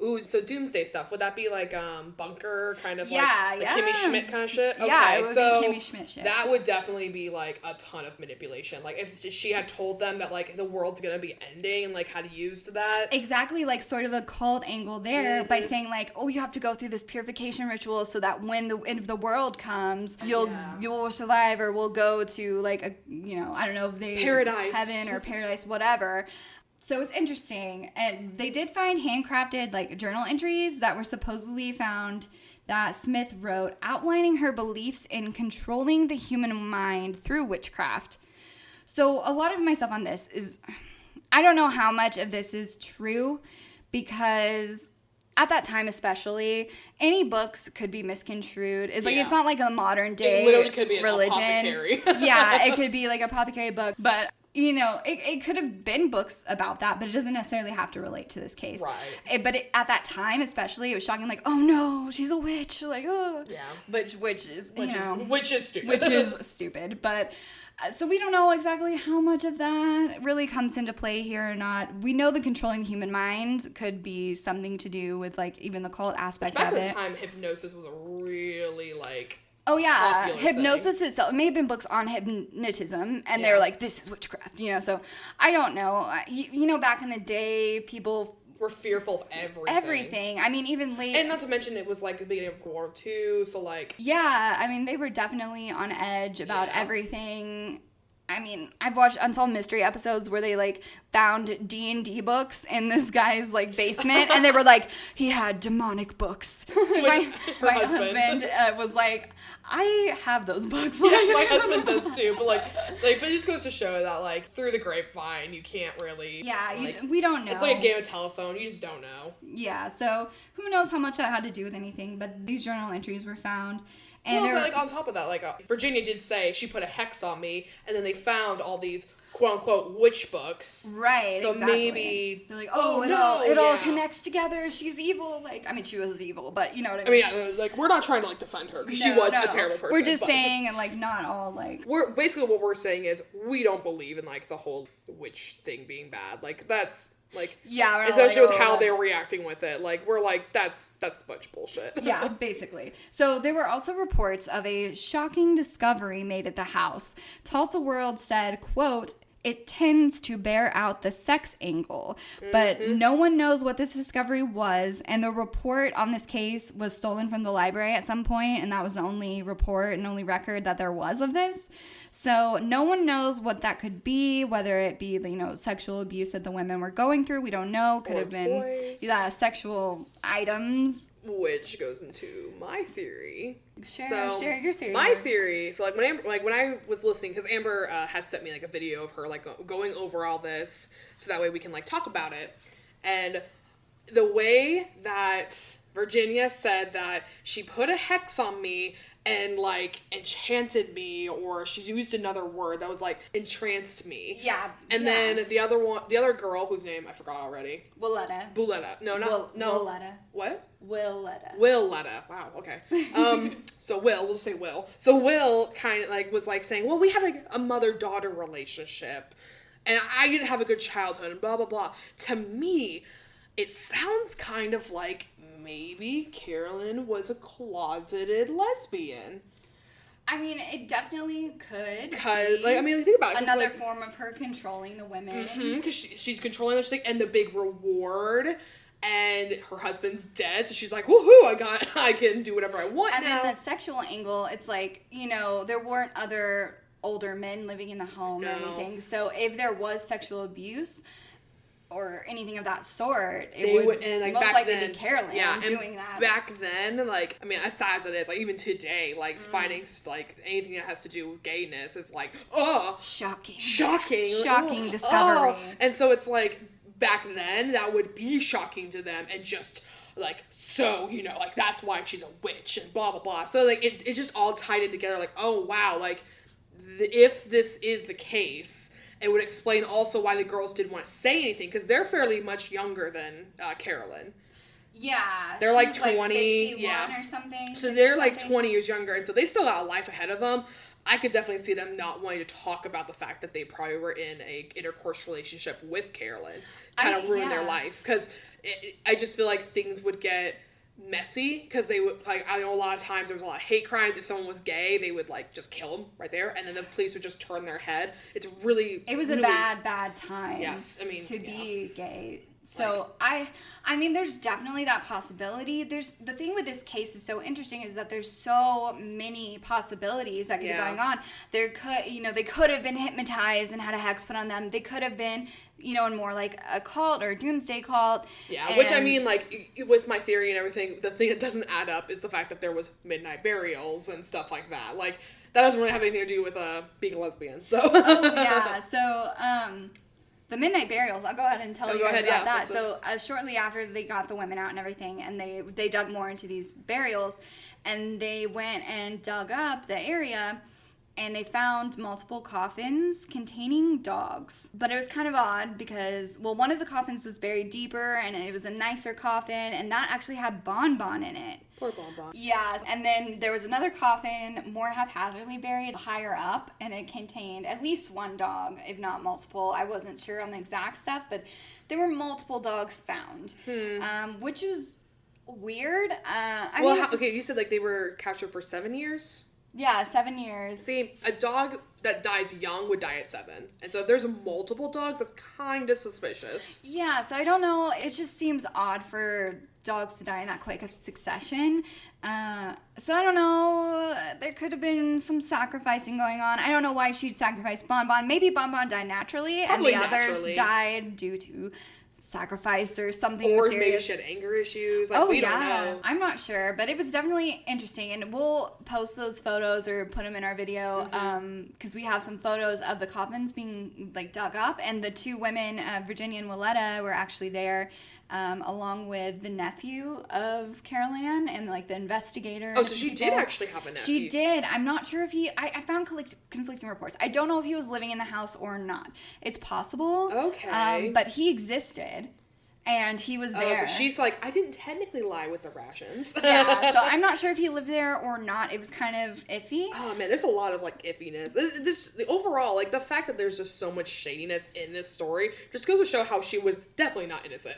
Ooh, so doomsday stuff. Would that be like bunker kind of like yeah. Kimmy Schmidt kind of shit? Okay, yeah, it would be Kimmy Schmidt shit. That would definitely be like a ton of manipulation. Like if she had told them that like the world's gonna be ending and like had used that. Exactly, like sort of a cult angle there by saying like, oh, you have to go through this purification ritual so that when the end of the world comes, you'll survive, or we'll go to like a I don't know if they paradise, heaven or paradise, whatever. So it was interesting, and they did find handcrafted, like, journal entries that were supposedly found that Smith wrote outlining her beliefs in controlling the human mind through witchcraft. So a lot of my stuff on this is, I don't know how much of this is true, because at that time especially, any books could be misconstrued. It's not like a modern day it literally could be religion. Apothecary. Yeah, it could be like an apothecary book, but it could have been books about that, but it doesn't necessarily have to relate to this case. Right. But at that time, especially, it was shocking, like, oh no, she's a witch. Like, oh. Yeah. Which is stupid. Which is stupid. But, so we don't know exactly how much of that really comes into play here or not. We know the controlling the human mind could be something to do with, like, even the cult aspect of it. Back at the time, hypnosis was a really, like... Oh, yeah. Hypnosis itself. It may have been books on hypnotism, and they were like, this is witchcraft, so I don't know. Back in the day, people were fearful of everything. I mean, even late. And not to mention, it was like the beginning of World War II, so like. Yeah, I mean, they were definitely on edge about everything. I mean, I've watched Unsolved Mystery episodes where they, like, found D&D books in this guy's, like, basement, and they were like, he had demonic books. My husband was like, I have those books. Yeah, my husband does too, but but it just goes to show that, like, through the grapevine, you can't really... Yeah, we don't know. It's like a game of telephone, you just don't know. Yeah, so who knows how much that had to do with anything, but these journal entries were found. And but like on top of that, like Virginia did say she put a hex on me, and then they found all these quote-unquote witch books. Right, so exactly. Maybe they're like, it all connects together. She's evil. Like, I mean, she was evil, but you know what I mean. Yeah, like, we're not trying to, like, defend her, because she was a terrible person. We're just saying, and, like, not all, like... Basically what we're saying is, we don't believe in, like, the whole witch thing being bad. Like, that's... Like, yeah, especially with how they're reacting with it. Like, we're like, that's a bunch of bullshit. Yeah, basically. So there were also reports of a shocking discovery made at the house. Tulsa World said, quote, it tends to bear out the sex angle, but no one knows what this discovery was, and the report on this case was stolen from the library at some point, and that was the only report and only record that there was of this. So no one knows what that could be, whether it be, you know, sexual abuse that the women were going through. We don't know. Could have been sexual items. Which goes into my theory. Share your theory. My theory. So when I was listening, because Amber had sent me like a video of her like going over all this, so that way we can like talk about it. And the way that Virginia said that she put a hex on me and like enchanted me, or she used another word that was like entranced me. Yeah. And then the other girl whose name I forgot already. Buletta. No. Willetta. What? Willetta. Wow, okay. So we'll just say Will. So Will kind of like was like saying, well, we had like a mother-daughter relationship, and I didn't have a good childhood, and blah, blah, blah. To me, it sounds kind of like maybe Carolyn was a closeted lesbian. I mean, it definitely could. Because, like, I mean, think about it. Another form of her controlling the women. Because she's controlling their stick, and the big reward. And her husband's dead, so she's like, woohoo, I can do whatever I want now. And then the sexual angle, it's like, you know, there weren't other older men living in the home or anything. So if there was sexual abuse or anything of that sort, it would like, most likely be Carolyn doing that. Back then, like, I mean, as sad as it is, like, even today, like, finding, like, anything that has to do with gayness is like, Shocking like, discovery. And so it's like, back then, that would be shocking to them, and just, like, so, you know, like, that's why she's a witch, and blah, blah, blah. So, like, it's just all tied in together, like, oh, wow, like, if this is the case, it would explain also why the girls didn't want to say anything, because they're fairly much younger than Carolyn. Yeah. They're like 20. Like 51 or something. So they're like 20 years younger, and so they still got a life ahead of them. I could definitely see them not wanting to talk about the fact that they probably were in a intercourse relationship with Carolyn. Kind of ruin their life. Because I just feel like things would get messy, because they would, like, I know a lot of times there was a lot of hate crimes. If someone was gay, they would, like, just kill them right there, and then the police would just turn their head. It was a bad time. Yes, I mean, to be gay. So I mean, there's definitely that possibility. The thing with this case is so interesting is that there's so many possibilities that could be going on. They could have been hypnotized and had a hex put on them. They could have been, you know, in more like a cult or a doomsday cult. Yeah, which I mean, like, with my theory and everything, the thing that doesn't add up is the fact that there was midnight burials and stuff like that. Like, that doesn't really have anything to do with being a lesbian. So. Oh yeah. So the midnight burials, I'll go ahead and tell you guys about that. So shortly after they got the women out and everything, and they dug more into these burials, and they went and dug up the area, and they found multiple coffins containing dogs. But it was kind of odd because, well, one of the coffins was buried deeper, and it was a nicer coffin, and that actually had Bonbon in it. Poor Bonbon. Yeah, and then there was another coffin more haphazardly buried higher up, and it contained at least one dog, if not multiple. I wasn't sure on the exact stuff, but there were multiple dogs found, which was weird. Okay, you said, like, they were captured for 7 years? Yeah, 7 years. See, a dog that dies young would die at 7. And so if there's multiple dogs, that's kind of suspicious. Yeah, so I don't know. It just seems odd for dogs to die in that quick of succession. So I don't know. There could have been some sacrificing going on. I don't know why she'd sacrifice Bonbon. Maybe Bonbon died naturally, probably, and the others died due to sacrifice or something or mysterious. Maybe she had anger issues. Like, we don't know. I'm not sure, but it was definitely interesting, and we'll post those photos or put them in our video because we have some photos of the coffins being, like, dug up, and the two women, Virginia and Willetta, were actually there along with the nephew of Carol Ann and like the investigator. Oh, so she did actually have a nephew. She did. I'm not sure if he, I found conflicting reports. I don't know if he was living in the house or not. It's possible. Okay. But he existed. And he was there. Oh, so she's like, I didn't technically lie with the rations. Yeah, so I'm not sure if he lived there or not. It was kind of iffy. Oh, man, there's a lot of, like, iffiness. The overall, like, the fact that there's just so much shadiness in this story just goes to show how she was definitely not innocent.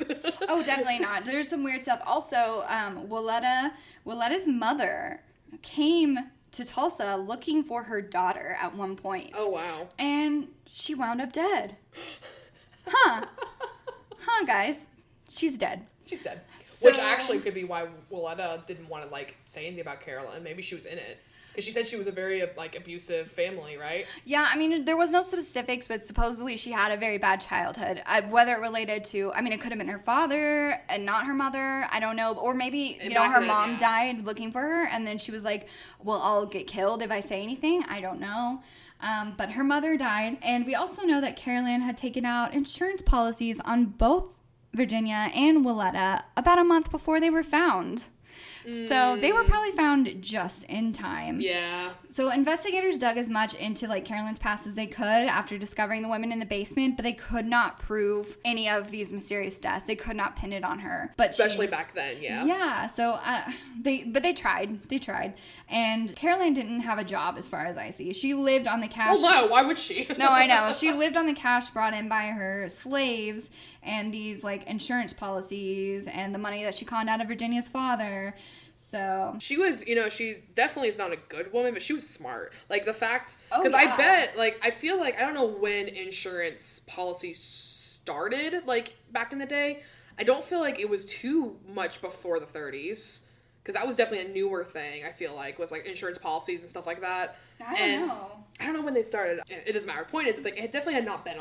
Oh, definitely not. There's some weird stuff. Also, Willetta's mother came to Tulsa looking for her daughter at one point. Oh, wow. And she wound up dead. Huh, guys. She's dead. She's dead. So, which actually could be why Willetta didn't want to, like, say anything about Carolyn. Maybe she was in it. Because she said she was a very, like, abusive family, right? Yeah, I mean, there was no specifics, but supposedly she had a very bad childhood. Whether it related to, I mean, it could have been her father and not her mother. I don't know. Or maybe, her mom died looking for her, and then she was like, well, I'll get killed if I say anything. I don't know. But her mother died. And we also know that Carol Ann had taken out insurance policies on both Virginia and Willetta about a month before they were found. So they were probably found just in time. Yeah. So investigators dug as much into like Carolyn's past as they could after discovering the women in the basement, but they could not prove any of these mysterious deaths. They could not pin it on her. But especially back then, yeah. Yeah. So they tried. They tried. And Carolyn didn't have a job as far as I see. She lived on the cash. Well, no, why would she? No, I know. She lived on the cash brought in by her slaves and these like insurance policies and the money that she conned out of Virginia's father. So she was, she definitely is not a good woman, but she was smart. Like the fact, because yeah. I bet, like, I feel like, I don't know when insurance policies started, like, back in the day. I don't feel like it was too much before the 30s. Because that was definitely a newer thing, I feel like, was, like, insurance policies and stuff like that. I don't know. I don't know when they started. It doesn't matter. Point is, like, it definitely had not been,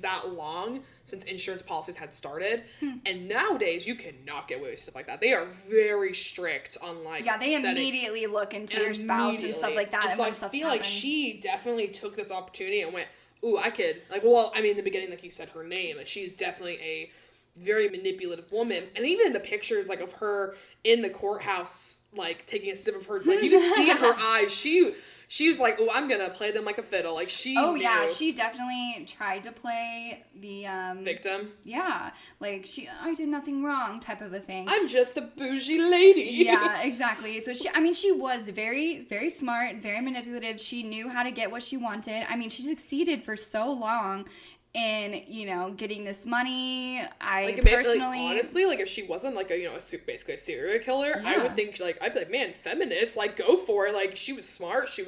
that long since insurance policies had started. And nowadays, you cannot get away with stuff like that. They are very strict on, like, yeah, they immediately look into your spouse and stuff like that. And so I feel like she definitely took this opportunity and went, ooh, I could. Like, well, I mean, in the beginning, like you said, her name. Like, she's definitely a very manipulative woman. And even in the pictures, like, of her in the courthouse, like, taking a sip of her, like, you can see in her eyes, she was like, oh, I'm gonna play them like a fiddle. Like, she knew. Yeah, she definitely tried to play the, victim? Yeah, like, I did nothing wrong type of a thing. I'm just a bougie lady. Yeah, exactly. So, she was very, very smart, very manipulative. She knew how to get what she wanted. I mean, she succeeded for so long in, getting this money. Personally... honestly, like, if she wasn't, like, basically a serial killer, yeah. I would think, like, I'd be like, man, feminist, like, go for it. Like, she was smart, she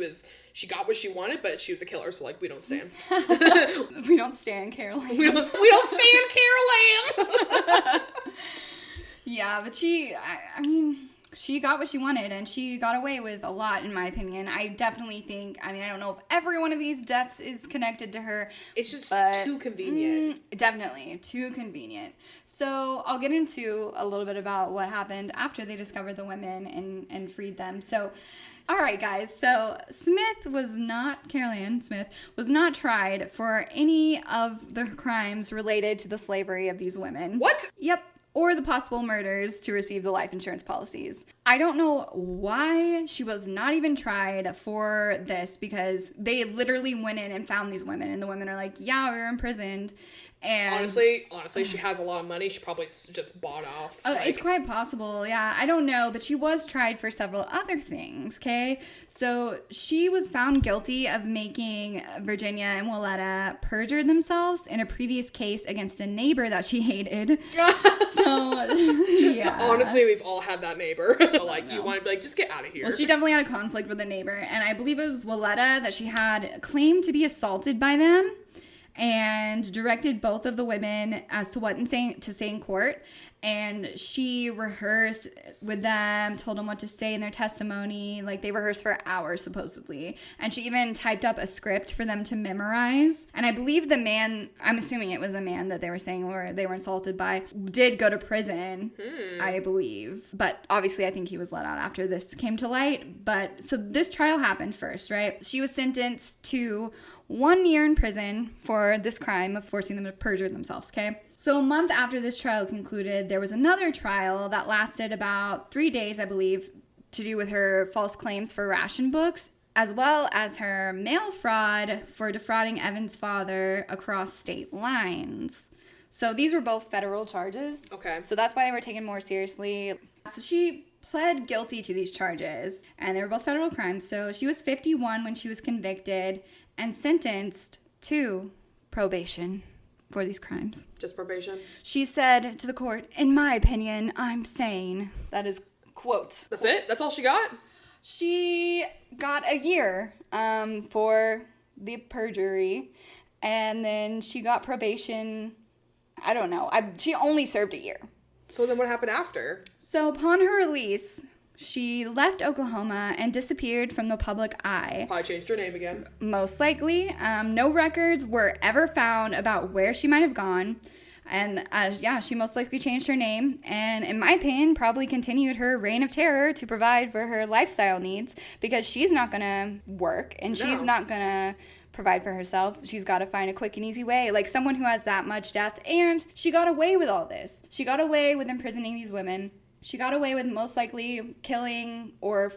got what she wanted, but she was a killer, so, like, we don't stand. We don't stand Caroline. We don't stand Caroline! Yeah, but she got what she wanted, and she got away with a lot, in my opinion. I definitely think, I don't know if every one of these deaths is connected to her. It's just too convenient. Definitely, too convenient. So, I'll get into a little bit about what happened after they discovered the women and freed them. So, all right, guys. So, Carol Ann Smith was not tried for any of the crimes related to the slavery of these women. What? Yep. Or the possible murders to receive the life insurance policies. I don't know why she was not even tried for this, because they literally went in and found these women, and the women are like, yeah, we were imprisoned. And honestly, she has a lot of money. She probably just bought off. It's quite possible, yeah. I don't know, but she was tried for several other things, okay? So she was found guilty of making Virginia and Willetta perjure themselves in a previous case against a neighbor that she hated. So, yeah. Honestly, we've all had that neighbor. Like, you want to be like, just get out of here. Well, she definitely had a conflict with a neighbor, and I believe it was Willetta that she had claimed to be assaulted by them, and directed both of the women as to what to say in court. And she rehearsed with them, told them what to say in their testimony. Like, they rehearsed for hours, supposedly. And she even typed up a script for them to memorize. And I believe the man, I'm assuming it was a man that they were saying or they were insulted by, did go to prison, I believe. But obviously, I think he was let out after this came to light. But so this trial happened first, right? She was sentenced to 1 year in prison for this crime of forcing them to perjure themselves, okay? So a month after this trial concluded, there was another trial that lasted about 3 days, I believe, to do with her false claims for ration books, as well as her mail fraud for defrauding Evan's father across state lines. So these were both federal charges. Okay. So that's why they were taken more seriously. So she pled guilty to these charges, and they were both federal crimes. So she was 51 when she was convicted and sentenced to probation for these crimes. Just probation? She said to the court, "In my opinion, I'm sane." That is quote. That's it? That's all she got? She got a year for the perjury, and then she got probation. I don't know. She only served a year. So then what happened after? So upon her release, she left Oklahoma and disappeared from the public eye. Probably changed her name again. Most likely. No records were ever found about where she might have gone. And she most likely changed her name. And in my opinion, probably continued her reign of terror to provide for her lifestyle needs, because she's not going to work and she's not going to provide for herself. She's got to find a quick and easy way. Like someone who has that much death. And she got away with all this. She got away with imprisoning these women. She got away with most likely killing or,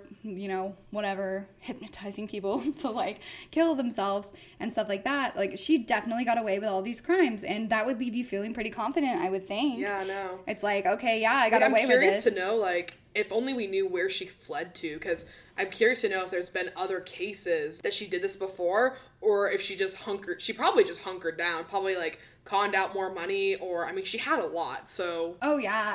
whatever, hypnotizing people to, kill themselves and stuff like that. Like, she definitely got away with all these crimes, and that would leave you feeling pretty confident, I would think. Yeah, I know. It's like, okay, yeah, I got away with this. I'm curious to know, if only we knew where she fled to, because I'm curious to know if there's been other cases that she did this before, or if she probably just hunkered down, probably, conned out more money, or, she had a lot, so. Oh, yeah,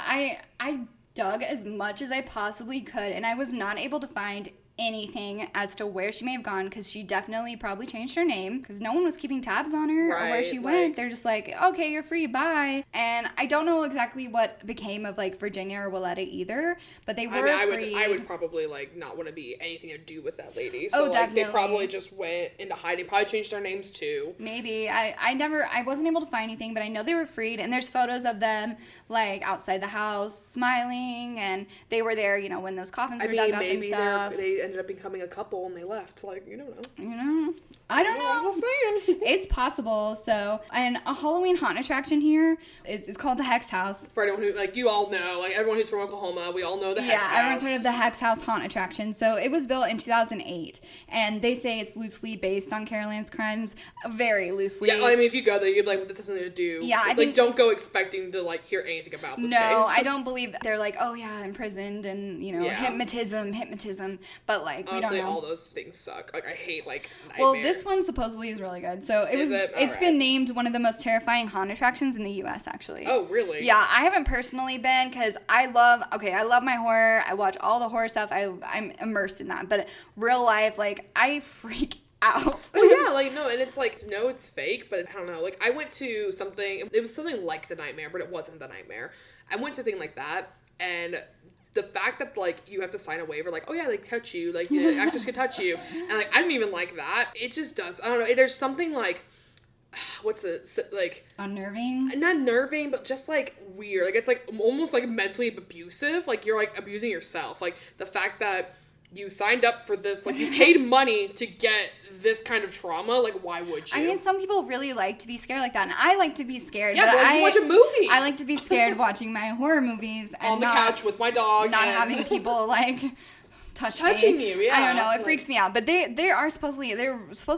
I dug as much as I possibly could, and I was not able to find anything as to where she may have gone, because she definitely probably changed her name, because no one was keeping tabs on her or where she went. They're just like, okay, you're free, bye. And I don't know exactly what became of Virginia or Willetta either, but they were freed. I would probably not want to be anything to do with that lady. So definitely. They probably just went into hiding, probably changed their names too. Maybe. I wasn't able to find anything, but I know they were freed, and there's photos of them outside the house smiling, and they were there, when those coffins were dug up and stuff. They ended up becoming a couple and they left. You don't know. I don't know. I'm just saying. It's possible. So, and a Halloween haunt attraction here is called the Hex House. For anyone who, you all know, everyone who's from Oklahoma, we all know the Hex House. Yeah, everyone's heard of the Hex House haunt attraction. So, it was built in 2008, and they say it's loosely based on Carol Ann's crimes. Very loosely. Yeah, if you go there, you'd be like, this has something to do. Yeah, I think, don't go expecting to, hear anything about this case. No, I don't believe that they're oh, yeah, imprisoned and, hypnotism. But, we honestly, don't know. All those things suck. I hate, nightmare. Well, this one supposedly is really good. So, it's been named one of the most terrifying haunt attractions in the U.S., actually. Oh, really? Yeah, I haven't personally been, because I love my horror. I watch all the horror stuff. I'm immersed in that. But real life, I freak out. Well, yeah, no, and it's no, it's fake, but I don't know. I went to something, it was something like the nightmare, but it wasn't the nightmare. I went to something like that, and the fact that, you have to sign a waiver, oh, yeah, touch you, actors can touch you, and, I didn't even like that. It just does, I don't know, there's something, what's the, unnerving? Not nerving, but just, weird. It's, almost, mentally abusive. You're, abusing yourself. The fact that you signed up for this, you paid money to get this kind of trauma, why would you? Some people really like to be scared like that, and I like to be scared. Yeah, but you watch a movie. I like to be scared watching my horror movies and on the couch with my dog, not having people touching you. Yeah, I don't know. It freaks me out. But they're supposed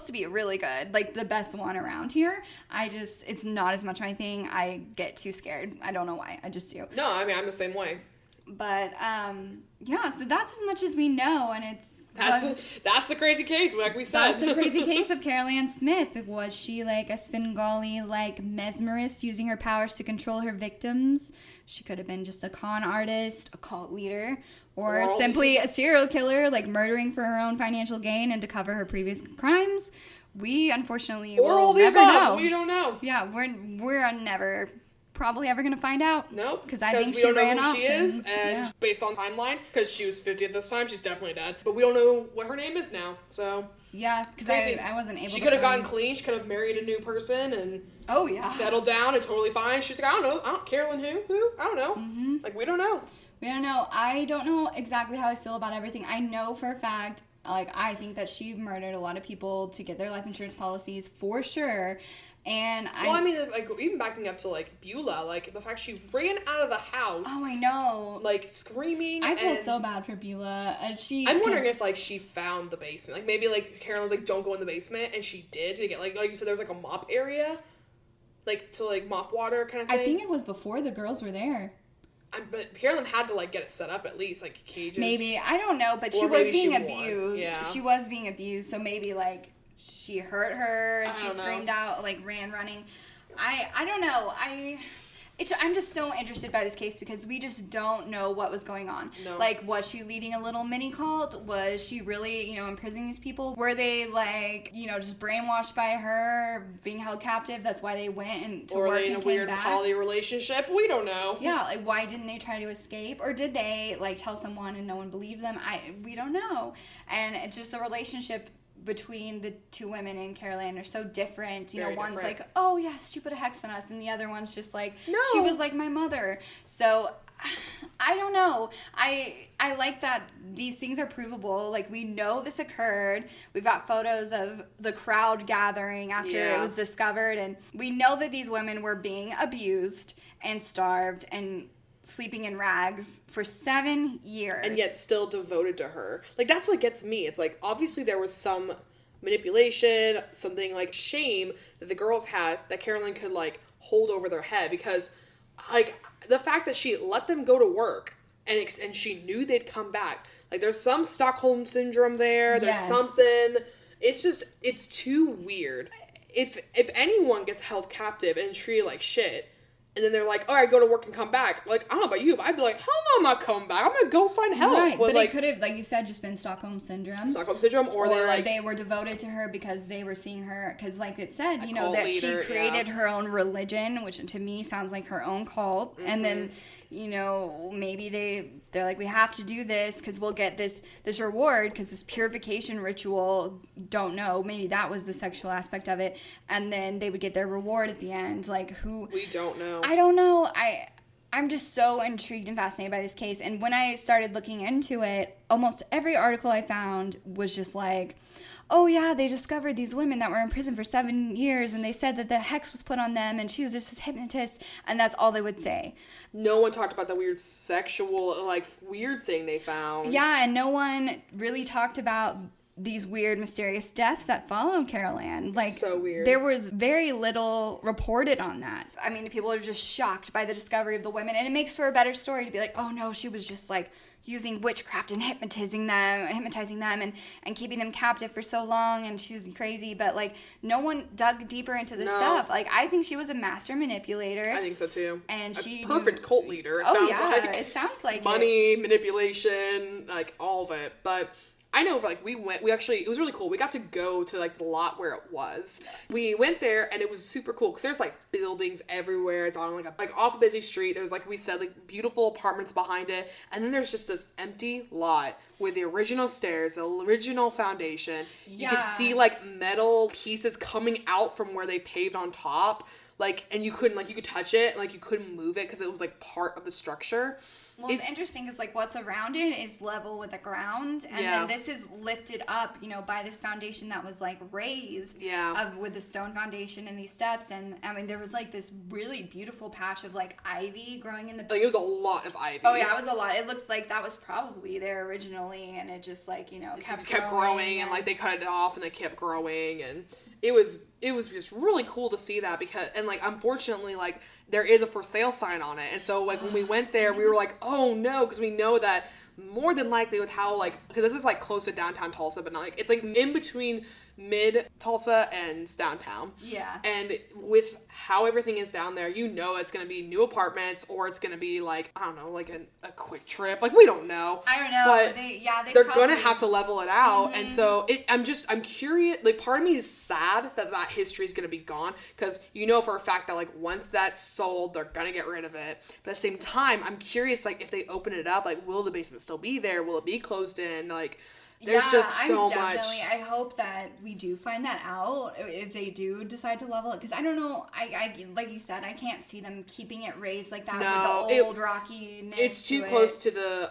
to be really good, the best one around here. It's not as much my thing. I get too scared. I don't know why. I just do. No, I'm the same way. But yeah, so that's as much as we know, and that's the crazy case, like we said. That's the crazy case of Carol Ann Smith. Was she a Svengali mesmerist using her powers to control her victims? She could have been just a con artist, a cult leader, or simply a serial killer, murdering for her own financial gain and to cover her previous crimes. We unfortunately will never know. We don't know. Yeah, we're never probably ever gonna find out. Nope. Because I think we don't ran know off who she is, and based on timeline, because she was 50 at this time, she's definitely dead. But we don't know what her name is now, so. Yeah, because I wasn't able to. She could have gotten clean, she could have married a new person, and settled down and totally fine. She's I don't know, Carolyn who? I don't know. Mm-hmm. We don't know. We don't know. I don't know exactly how I feel about everything. I know for a fact Like, I think that she murdered a lot of people to get their life insurance policies for sure. And I mean, like, even backing up to, like, Beulah, like, the fact she ran out of the house. Oh, I know. Like, screaming. I feel so bad for Beulah. I'm wondering if, like, she found the basement. Like, maybe, like, Carolyn was like, don't go in the basement, and she did to get, like you said, there was, like, a mop area. Like, to, like, mop water kind of thing. I think it was before the girls were there. But Carolyn had to, like, get it set up at least, like, cages. Maybe. I don't know, but she was being abused. Yeah. She was being abused, so maybe, like, she hurt her and she screamed out, like, ran running. I don't know. I'm just so interested by this case because we just don't know what was going on. No. Like, was she leading a little mini cult? Was she really, imprisoning these people? Were they, like, just brainwashed by her, being held captive? That's why they went and to work and came back? Or they in a weird poly relationship? We don't know. Yeah, like, why didn't they try to escape? Or did they, like, tell someone and no one believed them? We don't know. And it's just the relationship between the two women in Caroline are so different. One's different. Like, oh yes, she put a hex on us, and the other one's just like, no, she was like my mother. So I don't know. I like that these things are provable. Like, we know this occurred. We've got photos of the crowd gathering after it was discovered, and we know that these women were being abused and starved and sleeping in rags for 7 years. And yet still devoted to her. Like, that's what gets me. It's like, obviously there was some manipulation, something like shame that the girls had that Carolyn could, like, hold over their head. Because, like, the fact that she let them go to work and she knew they'd come back. Like, there's some Stockholm syndrome there. There's something. It's just, it's too weird. If anyone gets held captive and treated like shit, and then they're like, all right, go to work and come back. Like, I don't know about you, but I'd be like, hell no, I'm not coming back. I'm going to go find help. Right, but like, it could have, like you said, just been Stockholm Syndrome. Or they were devoted to her because they were seeing her, because like it said, that leader, she created her own religion, which to me sounds like her own cult. Mm-hmm. And then, maybe they're like, we have to do this because we'll get this reward because this purification ritual, don't know, maybe that was the sexual aspect of it, and then they would get their reward at the end. Like, who? We don't know. I don't know. I'm just so intrigued and fascinated by this case, and when I started looking into it, almost every article I found was just like, oh yeah, they discovered these women that were in prison for 7 years, and they said that the hex was put on them, and she was just this hypnotist, and that's all they would say. No one talked about the weird sexual, like, weird thing they found. Yeah, and no one really talked about these weird, mysterious deaths that followed Carol Ann. Like, so weird. There was very little reported on that. I mean, people are just shocked by the discovery of the women, and it makes for a better story to be like, oh no, she was just like using witchcraft and hypnotizing them and keeping them captive for so long, and she's crazy. But like, no one dug deeper into the stuff. Like, I think she was a master manipulator. I think so too. And she perfect cult leader. It sounds like money, manipulation, like all of it. But I know, like, it was really cool. We got to go to, like, the lot where it was. We went there, and it was super cool, because there's, like, buildings everywhere. It's on, like, off a busy street. There's, like we said, like, beautiful apartments behind it. And then there's just this empty lot with the original stairs, the original foundation. Yeah. You could see, like, metal pieces coming out from where they paved on top. Like, and you couldn't, like, you could touch it, and, like, you couldn't move it, because it was, like, part of the structure. Well, it's interesting because, like, what's around it is level with the ground, and then this is lifted up, by this foundation that was, like, raised with the stone foundation and these steps, and, I mean, there was, like, this really beautiful patch of, like, ivy growing in the... Like, it was a lot of ivy. Oh, yeah, it was a lot. It looks like that was probably there originally, and it just, like, kept growing, and, like, they cut it off, and it kept growing, and it was just really cool to see that, because, and, like, unfortunately, like, there is a for sale sign on it. And so, like, when we went there, we were like, oh, no, because we know that more than likely with how, like, because this is, like, close to downtown Tulsa, but not, like, it's, like, in between mid-Tulsa and downtown. Yeah. And with how everything is down there, it's going to be new apartments, or it's going to be, like, I don't know, like a quick trip. Like, we don't know. I don't know. But they're going to have to level it out. Mm-hmm. And so I'm curious. Like, part of me is sad that history is going to be gone, because for a fact that, like, once that's sold, they're going to get rid of it. But at the same time, I'm curious, like, if they open it up, like, will the basement still be there? Will it be closed in? Like, There's just so much. I hope that we do find that out if they do decide to level it. Because I don't know, I like you said, I can't see them keeping it raised like that with the old rockiness. It's too close to the,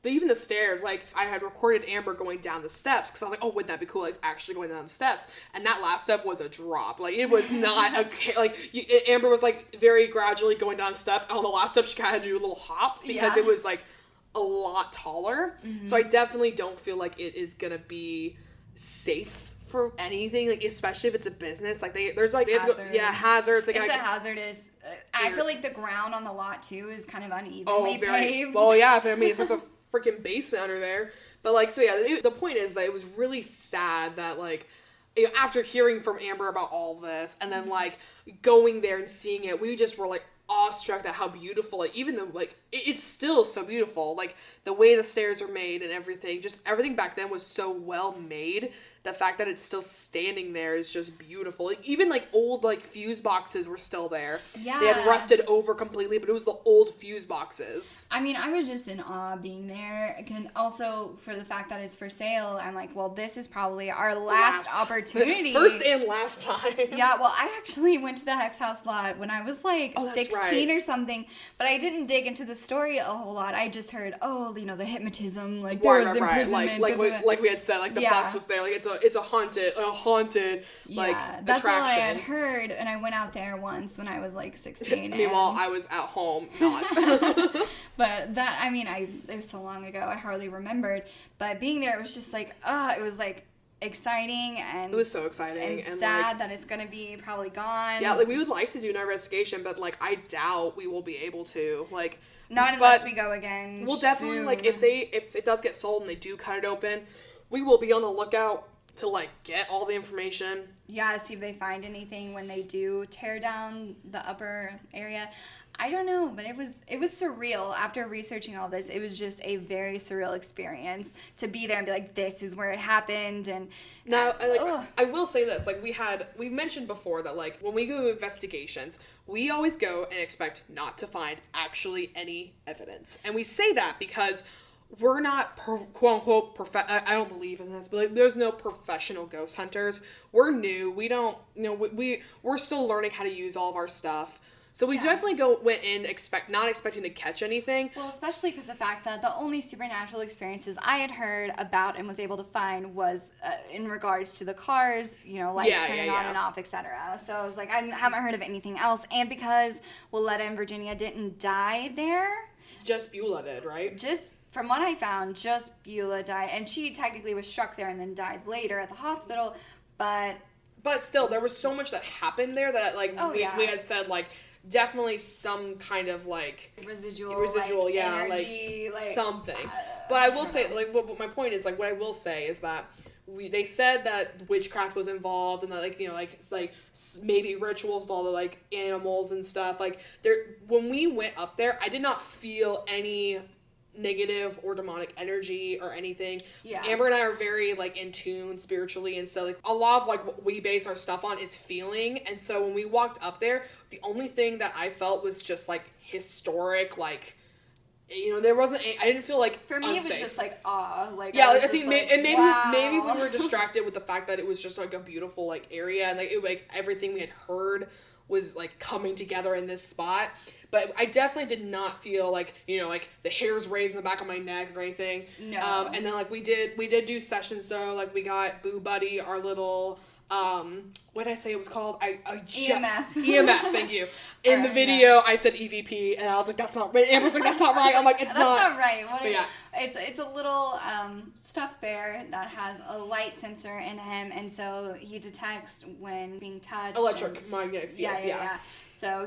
even the stairs. Like, I had recorded Amber going down the steps because I was like, oh, wouldn't that be cool, like, actually going down the steps. And that last step was a drop. Like, it was not, Amber was, like, very gradually going down a step. And on the last step, she kind of had to do a little hop because it was, like, a lot taller. So I definitely don't feel like it is gonna be safe for anything, like, especially if it's a business. Like, there's like hazards. Hazards. It's a hazardous. I feel like the ground on the lot too is kind of unevenly paved. Well, yeah. If it's a freaking basement under there. But like, so yeah, the point is that it was really sad that, like, after hearing from Amber about all this and then like going there and seeing it, we just were like awestruck at how beautiful, like, even though, like, it's still so beautiful, like, the way the stairs are made and everything, just everything back then was so well made. The fact that it's still standing there is just beautiful. Like, even, like, old, like, fuse boxes were still there. Yeah. They had rusted over completely, but it was the old fuse boxes. I mean, I was just in awe being there. Also, for the fact that it's for sale, I'm like, well, this is probably our last opportunity. First and last time. Yeah, well, I actually went to the Hex House lot when I was, like, 16 or something, but I didn't dig into the story a whole lot. I just heard, the hypnotism, like, there was imprisonment. Like we had said, like, the bus was there, like, it's a haunted, like, that's attraction. all I had heard, and I went out there once when I was, like, 16. Meanwhile, I was at home, not. But that, I mean, it was so long ago, I hardly remembered, but being there, it was just, like, it was, like, exciting, and it was so exciting and sad, like, that it's gonna be probably gone. Yeah, like, we would like to do an investigation, but, like, I doubt we will be able to, like, not unless we go again. We'll definitely soon. Like, if it does get sold and they do cut it open, we will be on the lookout to, like, get all the information. Yeah, to see if they find anything when they do tear down the upper area. I don't know, but it was surreal. After researching all this, it was just a very surreal experience to be there and be like, this is where it happened. And now, I will say this, like, we mentioned before that, like, when we go investigations, we always go and expect not to find actually any evidence. And we say that because we're not quote unquote I don't believe in this, but, like, there's no professional ghost hunters. We're new. We don't, we're still learning how to use all of our stuff. So we definitely went in not expecting to catch anything. Well, especially because the fact that the only supernatural experiences I had heard about and was able to find was in regards to the cars, lights turning on and off, etc. So I was like, I haven't heard of anything else. And because Willetta and Virginia didn't die there. Just Beulah did, right? From what I found, just Beulah died. And she technically was struck there and then died later at the hospital. But still, there was so much that happened there that, like, we had said, like, definitely some kind of, like, residual, like, energy, like something. But I will say, like, what my point is, like, what I will say is that they said that witchcraft was involved and that, like, it's like maybe rituals with all the, like, animals and stuff. Like, when we went up there, I did not feel any negative or demonic energy or anything. Yeah. Amber and I are very, like, in tune spiritually, and so, like, a lot of, like, what we base our stuff on is feeling. And so when we walked up there, the only thing that I felt was just, like, historic, like, there wasn't I didn't feel like for me unsafe. It was just like awe, like, yeah, I think maybe we were distracted with the fact that it was just, like, a beautiful, like, area, and, like, everything we had heard was, like, coming together in this spot. But I definitely did not feel like, like, the hairs raised in the back of my neck or anything. No. And then, like, we did do sessions, though. Like, we got Boo Buddy, our little, what did I say it was called? EMF. EMF, thank you. In the video, I said EVP, and I was like, that's not right. Amber's like, that's not right. I'm like, that's not right. It's a little stuffed bear that has a light sensor in him, and so he detects when being touched. Electromagnetic fields, yeah. So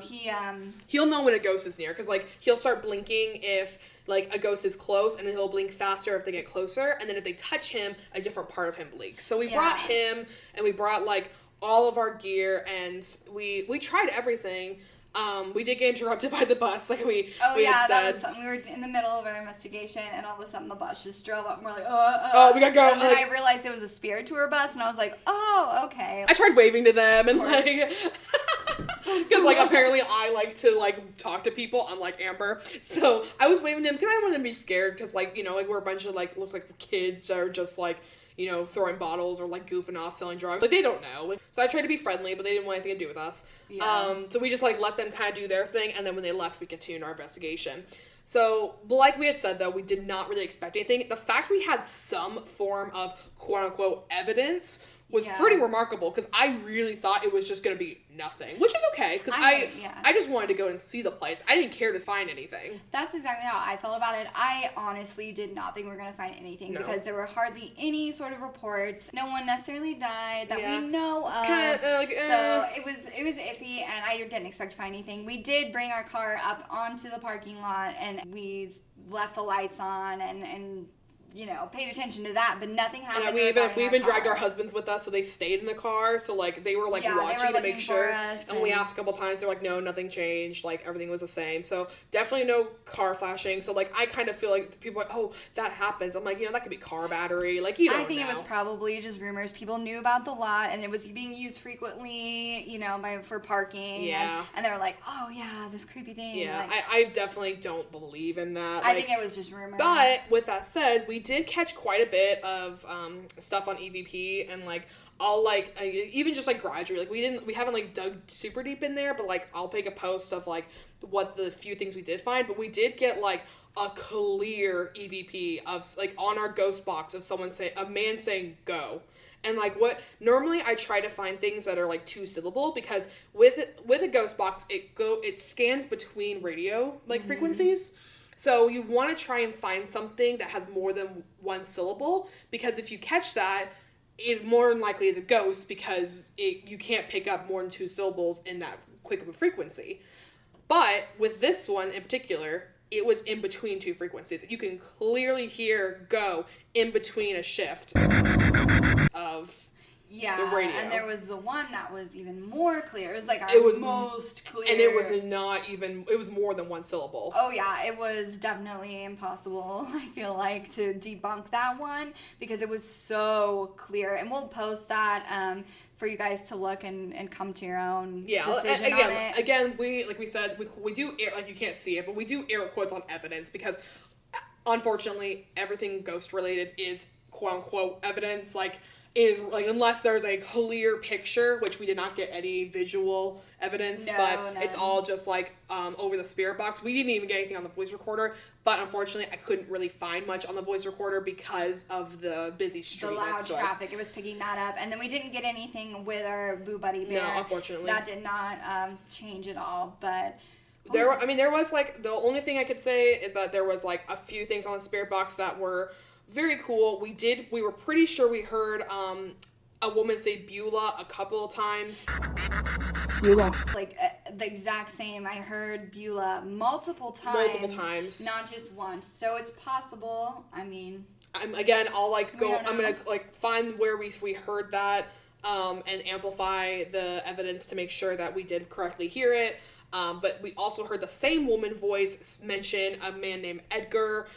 he'll know when a ghost is near, because, like, he'll start blinking if, like, a ghost is close, and then he'll blink faster if they get closer, and then if they touch him, a different part of him blinks. So we brought him, and we brought, like, all of our gear, and we tried everything. We did get interrupted by the bus, like we had said. That was something. We were in the middle of our investigation, and all of a sudden the bus just drove up, and we're like, we gotta go. And then I realized it was a spirit tour bus, and I was like, oh, okay. I tried waving to them, and, like... Because, like, apparently I like to, like, talk to people, unlike Amber. So I was waving to him because I didn't want him to be scared because, like, you know, like, we're a bunch of, like, looks like kids that are just, like, you know, throwing bottles or, like, goofing off, selling drugs. Like, they don't know. So I tried to be friendly, but they didn't want anything to do with us. Yeah. So we just, like, let them kind of do their thing, and then when they left, we continued our investigation. So, like we had said, though, we did not really expect anything. The fact we had some form of quote-unquote evidence was pretty remarkable, because I really thought it was just going to be nothing, which is okay, because I just wanted to go and see the place. I didn't care to find anything. That's exactly how I felt about it. I honestly did not think we were going to find anything, because there were hardly any sort of reports. No one necessarily died that we know of. So it was iffy, and I didn't expect to find anything. We did bring our car up onto the parking lot, and we left the lights on, and you know, paid attention to that, but nothing happened. And we even dragged our husbands with us, so they stayed in the car. So, like, they were, like, watching to make sure. And we asked a couple times. They're like, no, nothing changed. Like, everything was the same. So, definitely no car flashing. So, like, I kind of feel like people are like, oh, that happens. I'm like, you know, that could be car battery. Like, you don't know. I think it was probably just rumors. People knew about the lot, and it was being used frequently, you know, for parking. Yeah. And they were like, oh, yeah, this creepy thing. Yeah, like, I definitely don't believe in that. I think it was just rumor. But, with that said, we did catch quite a bit of stuff on EVP, and, like, I'll, like, even just, like, gradually, like, we haven't, like, dug super deep in there, but, like, I'll make a post of, like, what the few things we did find, but we did get, like, a clear EVP of, like, on our ghost box of a man saying go. And, like, what normally I try to find things that are, like, 2-syllable, because with a ghost box, it scans between radio, like, frequencies. So you want to try and find something that has more than one syllable, because if you catch that, it more than likely is a ghost, because you can't pick up more than 2 syllables in that quick of a frequency. But with this one in particular, it was in between 2 frequencies. You can clearly hear go in between a shift of the radio. And there was the one that was even more clear. It was like most clear. And it was it was more than 1 syllable. Oh yeah, it was definitely impossible, I feel like, to debunk that one, because it was so clear. And we'll post that for you guys to look and come to your own decision on it. Again, we said, we do, like, you can't see it, but we do air quotes on evidence, because unfortunately everything ghost related is quote unquote evidence. Like, is, like, unless there's a clear picture, which we did not get any visual evidence, it's all just, like, over the spirit box. We didn't even get anything on the voice recorder, but unfortunately I couldn't really find much on the voice recorder because of the busy street. The loud traffic, it was picking that up. And then we didn't get anything with our Boo Buddy Bear. No, unfortunately. That did not change at all, but... There was, like, the only thing I could say is that there was, like, a few things on the spirit box that were very cool. We were pretty sure we heard a woman say Beulah a couple of times. Beulah. Like, the exact same. I heard Beulah multiple times. Not just once. So it's possible. I mean... I'm gonna, like, find where we heard that and amplify the evidence to make sure that we did correctly hear it. But we also heard the same woman voice mention a man named Edgar,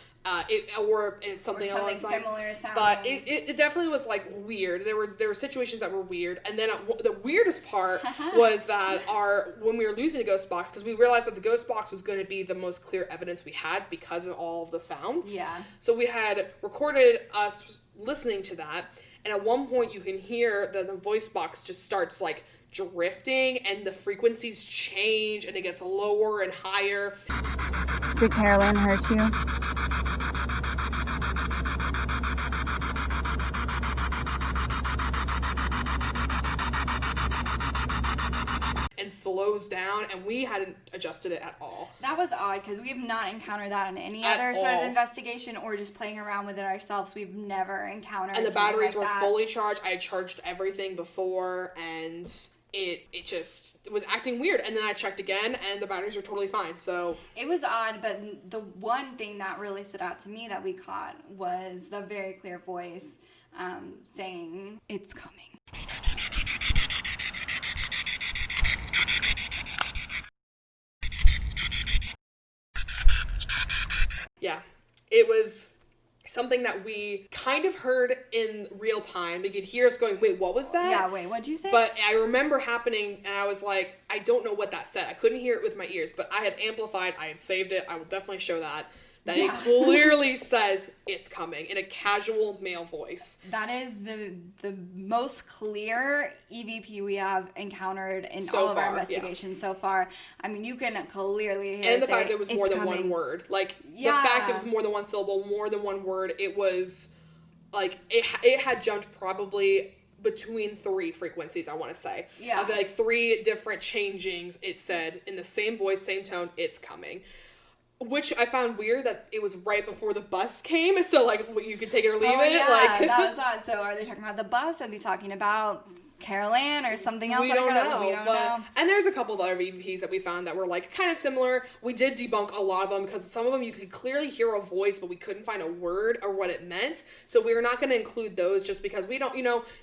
or something similar sounding. But it definitely was, like, weird. There were situations that were weird, and then the weirdest part was that when we were losing the ghost box, because we realized that the ghost box was going to be the most clear evidence we had because of all of the sounds. Yeah. So we had recorded us listening to that, and at one point you can hear that the voice box just starts, like, drifting, and the frequencies change, and it gets lower and higher. Did Carolyn hurt you? And slows down, and we hadn't adjusted it at all. That was odd, because we have not encountered that in any other sort of investigation, or just playing around with it ourselves. We've never encountered. And the batteries were fully charged. I had charged everything before, and it just was acting weird. And then I checked again, and the batteries were totally fine. So it was odd, but the one thing that really stood out to me that we caught was the very clear voice saying, "It's coming." Yeah, it was something that we kind of heard in real time. We could hear us going, wait, what was that? Yeah, wait, what'd you say? But I remember happening, and I was like, I don't know what that said. I couldn't hear it with my ears, but I had amplified, I had saved it. I will definitely show that. That it clearly says it's coming in a casual male voice. That is the most clear EVP we have encountered in So all of our far, investigations so far. I mean, you can clearly hear And the say, fact that it was more "It's than coming." one word. Like, Yeah. the fact it was more than one syllable, more than one word, it was, like, it had jumped probably between 3 frequencies, I want to say. Yeah. Of, like, 3 different changings, it said, in the same voice, same tone, it's coming. Which I found weird that it was right before the bus came, so, like, you could take it or leave it. Yeah, Like, that was odd. So are they talking about the bus? Are they talking about Carol Ann or something else? we don't know. We don't know. And there's a couple of other EVPs that we found that were, like, kind of similar. We did debunk a lot of them because some of them you could clearly hear a voice, but we couldn't find a word or what it meant. So we were not going to include those just because we don't,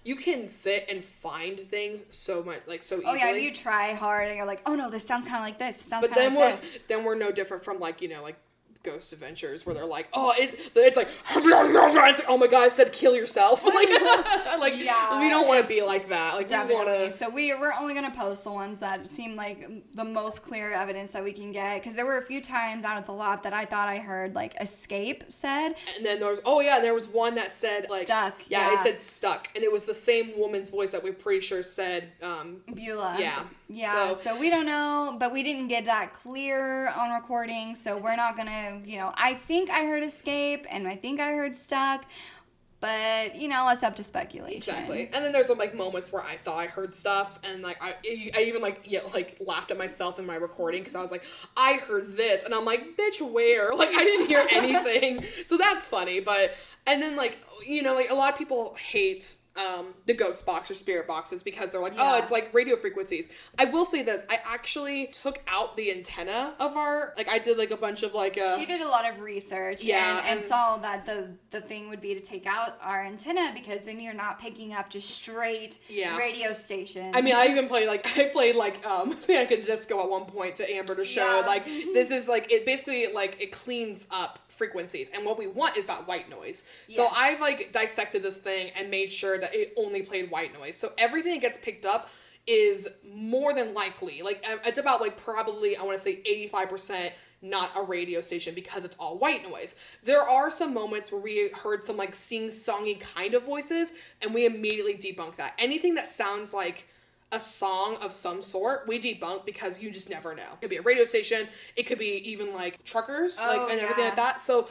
you can sit and find things so much, like, so easily. Oh yeah, if you try hard and you're like, oh no, this sounds kind of like this. It sounds But kind then of like this. then we're no different from, like, like Ghost Adventures where they're like, oh, it's like, oh my god, I said kill yourself. Like, Yeah, we don't want to be like that. Like, Definitely. we want to. So we're only going to post the ones that seem like the most clear evidence that we can get. Because there were a few times out of the lot that I thought I heard, like, escape said. And then there was one that said, like, Stuck, Yeah, yeah. it said stuck. And it was the same woman's voice that we're pretty sure said, Beulah. Yeah. Yeah, so we don't know, but we didn't get that clear on recording, so we're not going to, I think I heard escape, and I think I heard stuck, but, that's up to speculation. Exactly. And then there's some, like, moments where I thought I heard stuff, and, like, I even, like, laughed at myself in my recording, because I was like, I heard this, and I'm like, bitch, where? Like, I didn't hear anything. So that's funny, but, and then, like, like, a lot of people hate the ghost box or spirit boxes because they're like, oh, it's like radio frequencies. I will say this, I actually took out the antenna of our, like, I did, like, a bunch of, like, She did a lot of research and saw that the thing would be to take out our antenna because then you're not picking up just straight radio stations. I mean, I played Panic at Disco at one point to Amber to show, like, this is, like, it basically, like, it cleans up frequencies, and what we want is that white noise. So I've, like, dissected this thing and made sure that it only played white noise. So everything that gets picked up is more than likely, like, it's about, like, probably, I want to say 85% not a radio station because it's all white noise. There are some moments where we heard some, like, sing-songy kind of voices, and we immediately debunked that. Anything that sounds like a song of some sort, we debunk because you just never know. It could be a radio station, it could be even, like, truckers, and everything like that. So,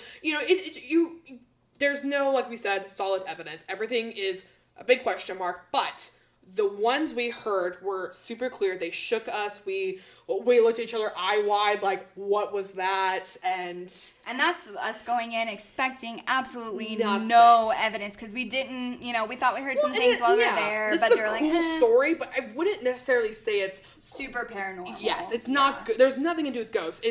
there's no, like we said, solid evidence. Everything is a big question mark, but the ones we heard were super clear. They shook us. We looked at each other eye wide, like, what was that? And that's us going in expecting absolutely nothing. No evidence because we didn't, we thought we heard some things while we were there, this but is they were a like, cool story, but I wouldn't necessarily say it's super paranormal. Yes, it's not good. There's nothing to do with ghosts.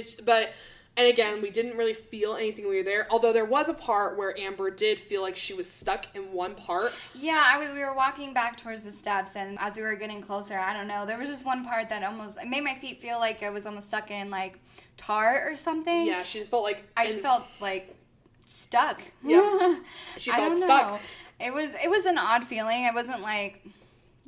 And again, we didn't really feel anything when we were there. Although there was a part where Amber did feel like she was stuck in one part. Yeah, we were walking back towards the steps, and as we were getting closer, I don't know, there was just one part that it made my feet feel like I was almost stuck in, like, tar or something. Yeah, she just felt like... I just felt, like, stuck. Yeah. She felt stuck. It was an odd feeling. It wasn't like,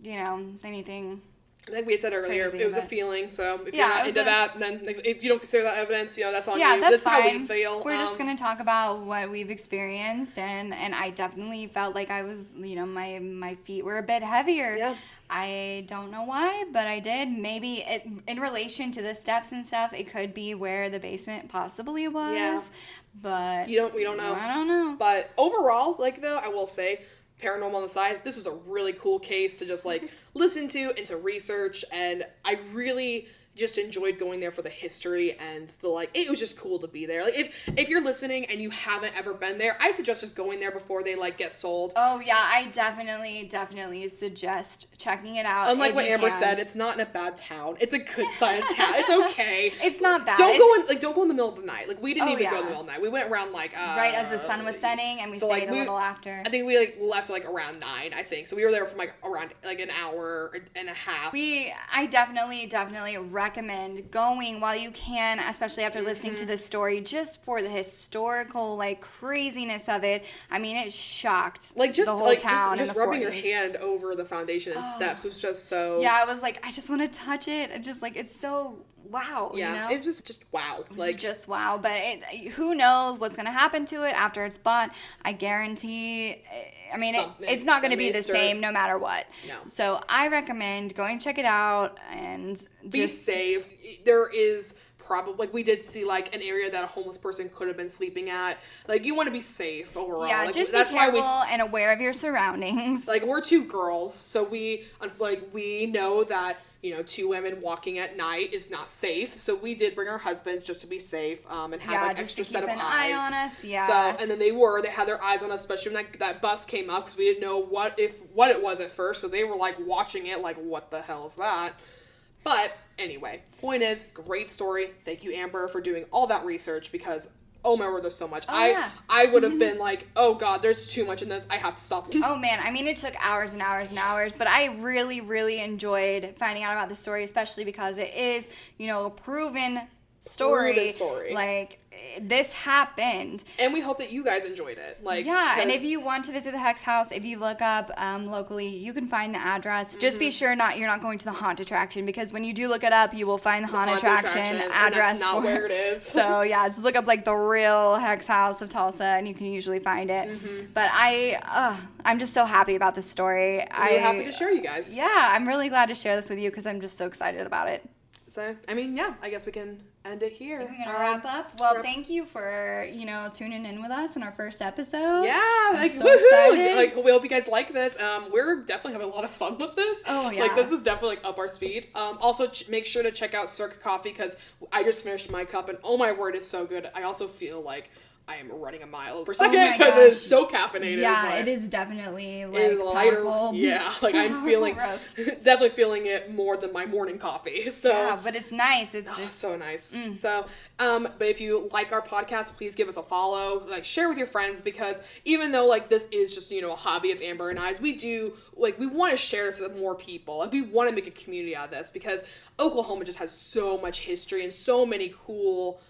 anything... I think we had said earlier, crazy, it was a feeling, so if yeah, you're not into that, then if you don't consider that evidence, that's on you. Yeah, that's This is fine. how we feel. We're just going to talk about what we've experienced, and I definitely felt like I was, my feet were a bit heavier. Yeah. I don't know why, but I did. Maybe in relation to the steps and stuff, it could be where the basement possibly was. Yeah. But we don't know. I don't know. But overall, though, I will say, paranormal on the side, this was a really cool case to just, like, listen to and to research, and I really just enjoyed going there for the history and the, like, it was just cool to be there. Like, if you're listening and you haven't ever been there, I suggest just going there before they, like, get sold. Oh yeah, I definitely suggest checking it out. Unlike what Amber said, it's not in a bad town. It's a good sized town. It's okay. It's not bad. Don't go in the middle of the night. Like, we didn't even go in the middle of the night. We went around, like, right as the sun was setting, and we stayed a little after. I think we, like, left, like, around 9, I think. So we were there from, like, around, like, an hour and a half. I definitely recommend going while you can, especially after listening to this story, just for the historical, like, craziness of it. I mean, it shocked like just the whole like town just in the rubbing 40s. your hand over the foundation and steps was just so. Yeah, I was like, I just want to touch it. It just, like, it's so wow, Yeah, you know? it was just wow. Like, It's just wow. But who knows what's going to happen to it after it's bought. I guarantee, I mean, it's not going to be the same no matter what. No. So I recommend going check it out and be safe. There is probably, like, we did see, like, an area that a homeless person could have been sleeping at. Like, you want to be safe overall. Yeah, like, just be careful and aware of your surroundings. Like, we're two girls, so we know that, you know, two women walking at night is not safe. So we did bring our husbands just to be safe and have like just extra to set keep of an eyes. eye on us. Yeah. So and then they had their eyes on us, especially when that bus came up, because we didn't know what it was at first. So they were like watching it, like, what the hell is that? But anyway, point is, great story. Thank you, Amber, for doing all that research, because oh my word, there's so much. I would have been like, oh god, there's too much in this. I have to stop. Oh man, I mean, it took hours and hours and hours, but I really, really enjoyed finding out about the story, especially because it is, you know, a proven story. Like, this happened. And we hope that you guys enjoyed it. Like, yeah, and if you want to visit the Hex House, if you look up locally, you can find the address. Just be sure you're not going to the haunt attraction, because when you do look it up, you will find the haunt attraction address. And that's not where it is. So yeah, just look up like the real Hex House of Tulsa, and you can usually find it. But I'm just so happy about this story. We're happy to share you guys. Yeah, I'm really glad to share this with you, because I'm just so excited about it. So, I mean, yeah, I guess we can end it here. We're going to wrap up. Well, thank you for, you know, tuning in with us in our first episode. Yeah, I'm so excited. Like, we hope you guys like this. We're definitely having a lot of fun with this. Oh, yeah. Like, this is definitely, like, up our speed. Also, make sure to check out Circa Coffee, because I just finished my cup, and oh my word, it's so good. I also feel like I am running a mile per second, because it is so caffeinated. Yeah, it is definitely, like, powerful. Yeah, like, I'm feeling, roast. definitely feeling it more than my morning coffee. So yeah, but it's nice. It's so nice. So, but if you like our podcast, please give us a follow, like, share with your friends, because even though, like, this is just, you know, a hobby of Amber and I's, we want to share this with more people. Like, we want to make a community out of this, because Oklahoma just has so much history and so many cool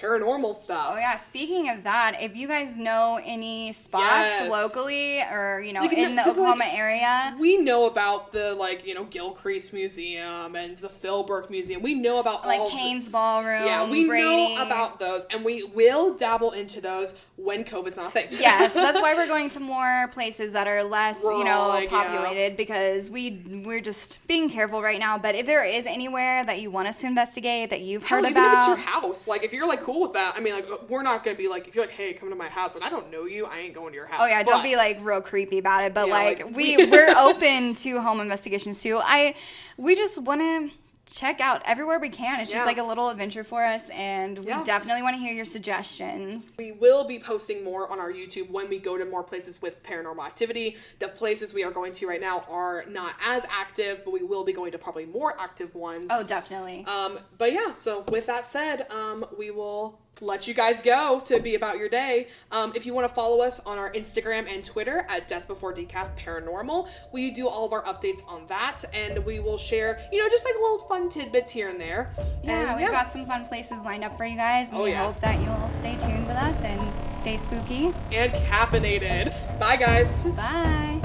paranormal stuff. Oh yeah, speaking of that, if you guys know any spots locally, or, you know, like in the Oklahoma area. We know about the, like, you know, Gilcrease Museum and the Philbrook Museum. We know about like Kane's Ballroom. Yeah, we Brady. know about those, and we will dabble into those when COVID's not a thing. Yes, that's why we're going to more places that are less, you know, like, populated, because we're just being careful right now. But if there is anywhere that you want us to investigate, that you've heard even about. If it's your house. Like, if you're, like, cool with that, I mean, like, we're not going to be like, if you're like, hey, come to my house, and I don't know you, I ain't going to your house. Oh yeah, don't be, like, real creepy about it. But, yeah, like we're open to home investigations too. We just want to check out everywhere we can. It's just like a little adventure for us, and we definitely want to hear your suggestions. We will be posting more on our YouTube when we go to more places with paranormal activity. The places we are going to right now are not as active, but we will be going to probably more active ones. Oh, definitely. But yeah, so with that said, we will let you guys go to be about your day. If you want to follow us on our Instagram and Twitter at Death Before Decaf Paranormal, we do all of our updates on that, and we will share, you know, just like little fun tidbits here and there. Yeah, we've got some fun places lined up for you guys, and we hope that you'll stay tuned with us and stay spooky and caffeinated. Bye, guys. Bye.